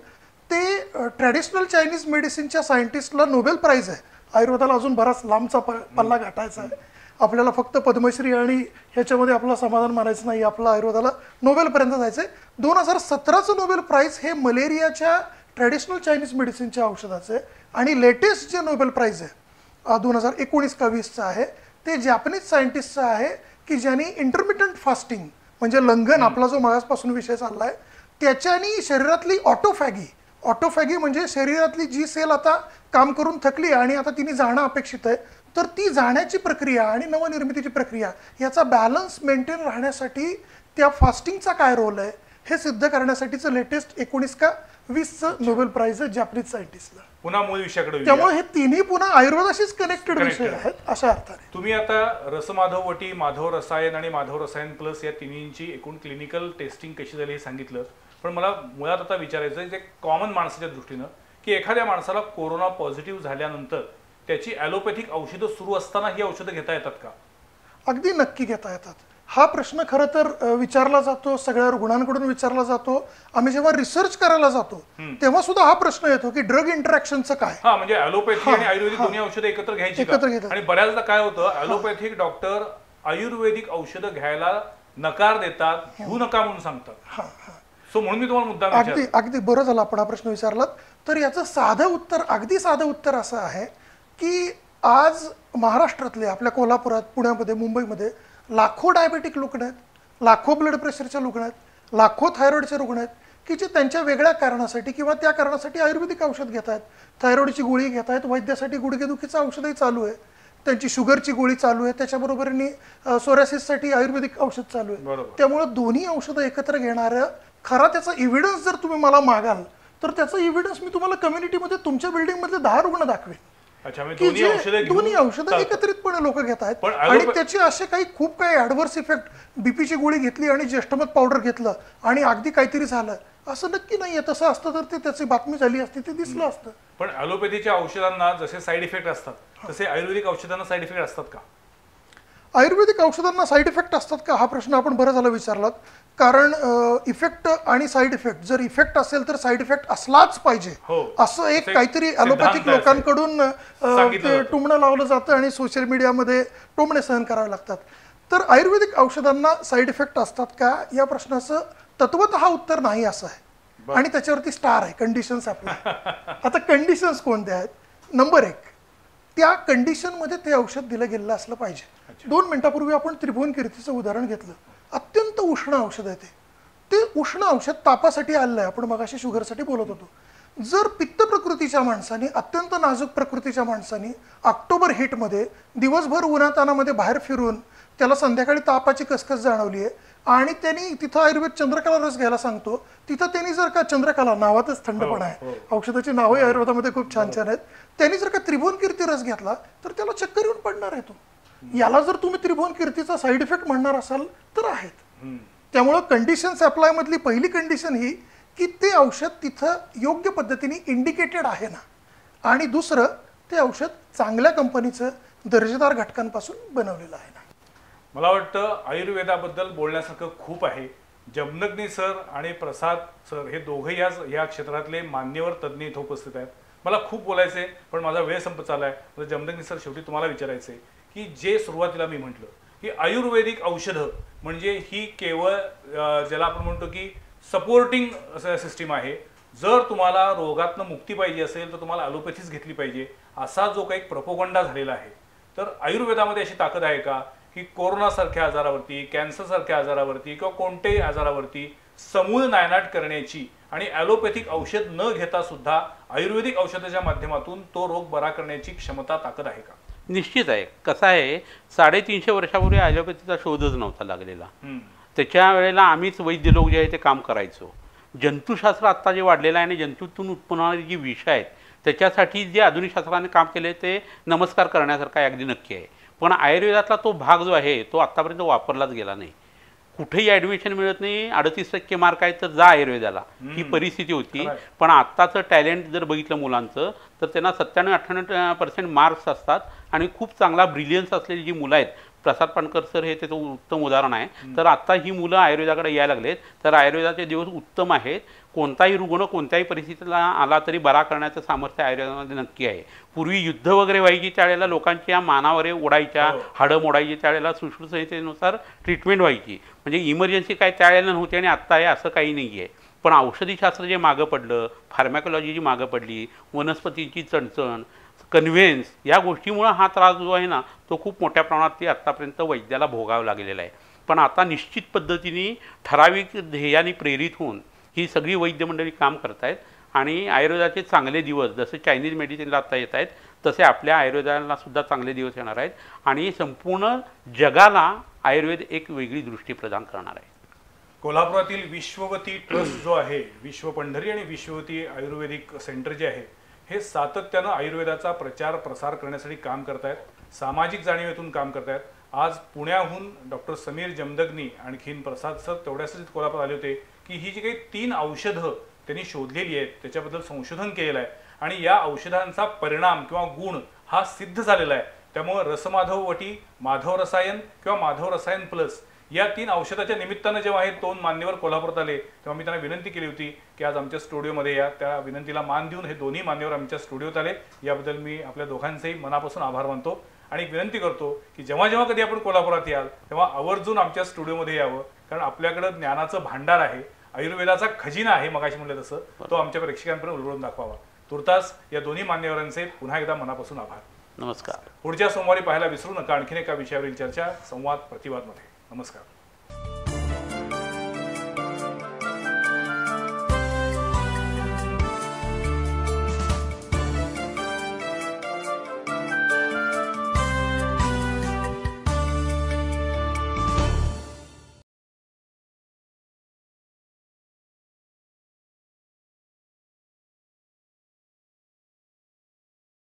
ते ट्रॅडिशनल चायनीज मेडिसिनच्या सायंटिस्टला नोबेल प्राइज आहे आयुर्वेदाला अजून बराच लांबचा पल्ला गाठायचा आहे. आपल्याला फक्त पद्मश्री आणि ह्याच्यामध्ये आपलं समाधान मानायचं नाही, आपलं आयुर्वेदाला नोबेलपर्यंत जायचं आहे. 2017चं नोबेल प्राईज हे मलेरियाच्या ट्रॅडिशनल चायनीज मेडिसिनच्या औषधाचं आहे आणि लेटेस्ट जे नोबेल प्राईज आहे 2019 का 20चं आहे ते जॅपनीज सायंटिस्टचं आहे की ज्यांनी इंटरमिटंट फास्टिंग म्हणजे लंघन, आपला जो मगासपासून विषय चालला आहे, त्याच्यानी शरीरातली ऑटोफॅगी म्हणजे शरीरातली जी सेल आता काम करून थकली आणि आता तिने जाणं अपेक्षित आहे, तर ती जाण्याची प्रक्रिया आणि नवनिर्मितीची प्रक्रिया याचा बॅलन्स मेंटेन राहण्यासाठी त्या फास्टिंगचा काय रोल आहे हे सिद्ध करण्यासाठीचं लेटेस्ट 19 का 20चं नोबेल प्राईज आहे जॅपनीज सायंटिस्टला. पुन्हा मूळ विषयाकडे त्यामुळे हे तिन्ही पुन्हा आयुर्वेदाशीच कनेक्टेड विषय आहेत अशा अर्थाने. तुम्ही आता रसमाधववटी, माधव रसायन आणि माधव रसायन प्लस या तिन्हींची एकूण क्लिनिकल टेस्टिंग कशी झाली हे सांगितलं. पण मला मुळात आता विचारायचं आहे जे कॉमन माणसाच्या दृष्टीनं की एखाद्या माणसाला कोरोना पॉझिटिव्ह झाल्यानंतर त्याची ॲलोपॅथिक औषधं सुरू असताना ही औषधं घेता येतात का? अगदी नक्की घेता येतात. हा प्रश्न खरं तर विचारला जातो, सगळ्या रुग्णांकडून विचारला जातो. आम्ही जेव्हा रिसर्च करायला जातो तेव्हा सुद्धा हा प्रश्न येतो की ड्रग इंटरॅक्शनचं काय. म्हणजे ॲलोपॅथी आणि आयुर्वेदिक दोन्ही औषधं एकत्र घ्यायची आणि बऱ्याचदा काय होतं ॲलोपॅथिक डॉक्टर आयुर्वेदिक औषधं घ्यायला नकार देतात, घेऊ नका म्हणून सांगतात. सो म्हणून मी तुम्हाला मुद्दा अगदी बरं झालं आपण हा प्रश्न विचारलात. तर याचं अगदी साधं उत्तर असं आहे की आज महाराष्ट्रातले, आपल्या कोल्हापुरात, पुण्यामध्ये, मुंबईमध्ये लाखो डायबेटिक रुग्ण आहेत, लाखो ब्लड प्रेशरच्या रुग्ण आहेत, लाखो थायरॉइडचे रुग्ण आहेत की जे त्यांच्या वेगळ्या कारणासाठी किंवा त्या कारणासाठी आयुर्वेदिक औषध घेत आहेत. थायरॉइडची गोळी घेत आहेत, वैद्यासाठी गुडघेदुखीचं औषधही चालू आहे, त्यांची शुगरची गोळी चालू आहे, त्याच्याबरोबरनी सोरायसिससाठी आयुर्वेदिक औषध चालू आहे. त्यामुळे दोन्ही औषधं एकत्र घेणारं खरा त्याचा इव्हिडन्स जर तुम्ही मला मागाल तर त्याचा इव्हिडन्स मी तुम्हाला कम्युनिटीमध्ये तुमच्या बिल्डिंगमध्ये 10 रुग्ण दाखवेन. दोन्ही औषधं एकत्रितपणे लोक घेत आहेत आणि त्याचे असे खूप काही ऍडव्हर्स इफेक्ट, बीपीची गोळी घेतली आणि ज्येष्ठमत पावडर घेतलं आणि अगदी काहीतरी झालं असं नक्की नाहीये. तसं असतं तर ते त्याची बातमी झाली असती, ते दिसलं असतं. पण ॲलोपॅथीच्या औषधांना जसे साईड इफेक्ट असतात तसे आयुर्वेदिक औषधांना साईड इफेक्ट असतात का? आयुर्वेदिक औषधांना साईड इफेक्ट असतात का हा प्रश्न आपण बरं झालं विचारलात. कारण इफेक्ट आणि साईड इफेक्ट, जर इफेक्ट असेल तर साईड इफेक्ट असलाच पाहिजे असं एक काहीतरी ॲलोपॅथिक लोकांकडून टुमणं लावलं जातं आणि सोशल मीडियामध्ये टोमणे सहन करावे लागतात. तर आयुर्वेदिक औषधांना साईड इफेक्ट असतात का या प्रश्नाचं तत्वतः उत्तर नाही असं आहे आणि त्याच्यावरती स्टार आहे, कंडिशन्स अप्लाय. आता कंडिशन्स कोणत्या आहेत? नंबर 1, त्या कंडिशनमध्ये ते औषध दिलं गेलं असलं पाहिजे. 2 मिनिटापूर्वी आपण त्रिभुवन कीर्तीचं उदाहरण घेतलं. अत्यंत उष्ण औषध आहे ते उष्ण औषध तापासाठी आलेलं आहे. आपण मगाशी शुगरसाठी बोलत होतो. जर पित्त प्रकृतीच्या माणसाने, अत्यंत नाजूक प्रकृतीच्या माणसाने ऑक्टोबर हीटमध्ये दिवसभर उन्हातानामध्ये बाहेर फिरून त्याला संध्याकाळी तापाची कसकस जाणवली आहे आणि त्यांनी तिथं आयुर्वेद चंद्रकला रस घ्यायला सांगतो, तिथं त्यांनी जर का चंद्रकला नावातच थंडपणा आहे, औषधाची नावही आयुर्वेदामध्ये खूप छान छान आहेत, त्यांनी जर का त्रिभुवन कीर्ती रस घेतला तर त्याला चक्कर येऊन पडणार आहे. तो याला जर तुम्ही त्रिभुवन कीर्तीचा साईड इफेक्ट म्हणणार असाल तर आहेत. त्यामुळं कंडिशन्स अप्लाय मधली पहिली कंडिशन ही की ते औषध तिथं योग्य पद्धतीने इंडिकेटेड आहे ना, आणि दुसरं ते औषध चांगल्या कंपनीचं दर्जेदार घटकांपासून बनवलेलं आहे ना. मला वाटतं आयुर्वेदाबद्दल बोलण्यासारखं खूप आहे. जमनग्नी सर आणि प्रसाद सर हे दोघंही या क्षेत्रातले मान्यवर तज्ज्ञ इथं उपस्थित आहेत. मला खूप बोलायचं आहे पण माझा वेळ संपत चालला आहे. जमनग्नी सर, शेवटी तुम्हाला विचारायचं आहे की जे सुरुवातीला मी म्हटलं की आयुर्वेदिक औषधं म्हणजे ही केवळ ज्याला आपण म्हणतो की सपोर्टिंग सिस्टीम आहे. जर तुम्हाला रोगातनं मुक्ती पाहिजे असेल तर तुम्हाला ॲलोपॅथीच घेतली पाहिजे असा जो काही प्रोपोगंडा झालेला आहे, तर आयुर्वेदामध्ये अशी ताकद आहे का की कोरोनासारख्या आजारावरती, कॅन्सरसारख्या आजारावरती किंवा कोणत्याही आजारावरती समूळ नायनाट करण्याची आणि ॲलोपॅथिक औषध न घेता सुद्धा आयुर्वेदिक औषधाच्या माध्यमातून तो रोग बरा करण्याची क्षमता, ताकद आहे का? निश्चित आहे. कसं आहे, 350 वर्षापूर्वी ॲलोपॅथीचा शोधच नव्हता लागलेला. त्याच्या वेळेला आम्हीच वैद्य लोक जे आहे ते काम करायचो. जंतुशास्त्र आत्ता जे वाढलेलं आहे आणि जंतूतून उत्पन्न होणारे जी विष आहेत त्याच्यासाठी जे आधुनिक शास्त्राने काम केले ते नमस्कार करण्यासारखं आहे, अगदी नक्की आहे. पण आयुर्वेदातला तो भाग जो आहे तो आत्तापर्यंत वापरलाच गेला नाही. कुठेही ॲडमिशन मिळत नाही, 38% मार्क आहेत तर जा आयुर्वेदाला, ही परिस्थिती होती. पण आत्ताचं टॅलेंट जर बघितलं मुलांचं तर त्यांना 97-98% मार्क्स असतात आणि खूप चांगला ब्रिलियन्स असलेली जी मुलं आहेत, प्रसाद पानकर सर हे त्याचं उत्तम उदाहरण आहे. तर आत्ता ही मुलं आयुर्वेदाकडे यायला लागलेत. तर आयुर्वेदाचे दिवस उत्तम आहेत. कोणताही रुग्ण कोणत्याही परिस्थितीला आला तरी बरा करण्याचं सामर्थ्य आयुर्वेदामध्ये नक्की आहे. पूर्वी युद्ध वगैरे व्हायची त्यावेळेला लोकांच्या मानावर उडायच्या, हाडं मोडायची, त्यावेळेला सुश्रुत संहितेनुसार ट्रीटमेंट व्हायची. म्हणजे इमर्जन्सी काय त्यावेळेला नव्हती आणि आत्ता आहे असं काही नाही आहे. पण औषधीशास्त्र जे मागं पडलं, फार्मॅकोलॉजी जी मागं पडली, वनस्पतींची चणचण, कन्व्हेन्स, या गोष्टीमुळं हा त्रास जो आहे ना तो खूप मोठ्या प्रमाणात ते आत्तापर्यंत वैद्याला भोगावं लागलेला आहे. पण आता निश्चित पद्धतीने ठराविक ध्येयाने प्रेरित होऊन ही सगळी वैद्य मंडळी काम करत आहेत आणि आयुर्वेदाचे चांगले दिवस जसे चायनीज मेडिसिनला आता येत आहेत तसे आपल्या आयुर्वेदाला सुद्धा चांगले दिवस येणार आहेत आणि संपूर्ण जगाला आयुर्वेद एक वेगळी दृष्टी प्रदान करणार आहे. कोल्हापुरातील विश्ववती ट्रस्ट जो आहे, विश्व पंढरी आणि विश्ववती आयुर्वेदिक सेंटर जे आहे, हे सातत्यानं आयुर्वेदाचा प्रचार प्रसार करण्यासाठी काम करतायत, सामाजिक जाणीवेतून काम करतायत. आज पुण्याहून डॉक्टर समीर जमदग्नी आणखीन प्रसाद सर तेवढ्यासाठी कोल्हापूर आले होते की ही जी काही 3 औषधं त्यांनी शोधलेली आहेत त्याच्याबद्दल संशोधन केलेलं आहे आणि या औषधांचा परिणाम किंवा गुण हा सिद्ध झालेला आहे. त्यामुळे रसमाधव वटी, माधव रसायन किंवा माधव रसायन प्लस या 3 औषधाच्या निमित्तानं जेव्हा हे 2 मान्यवर कोल्हापुरात आले तेव्हा मी त्यांना विनंती केली होती की आज आमच्या स्टुडिओमध्ये या. त्या विनंतीला मान देऊन हे दोन्ही मान्यवर आमच्या स्टुडिओत आले. याबद्दल मी आपल्या दोघांचेही मनापासून आभार मानतो आणि एक विनंती करतो की जेव्हा जेव्हा कधी आपण कोल्हापुरात याल तेव्हा आवर्जून आमच्या स्टुडिओमध्ये यावं, कारण आपल्याकडं ज्ञानाचं भांडार आहे, आयुर्वेदाचा खजिना आहे, मगाशी म्हणलं तसं, तो आमच्या प्रेक्षकांपर्यंत उलगडून दाखवावा. तुर्तास या दोन्ही मान्यवरांचे पुन्हा एकदा मनापासून आभार. नमस्कार. पुढच्या सोमवारी पाहायला विसरू नका आणखीन एका विषयावरील चर्चा संवाद प्रतिवादमध्ये. नमस्कार.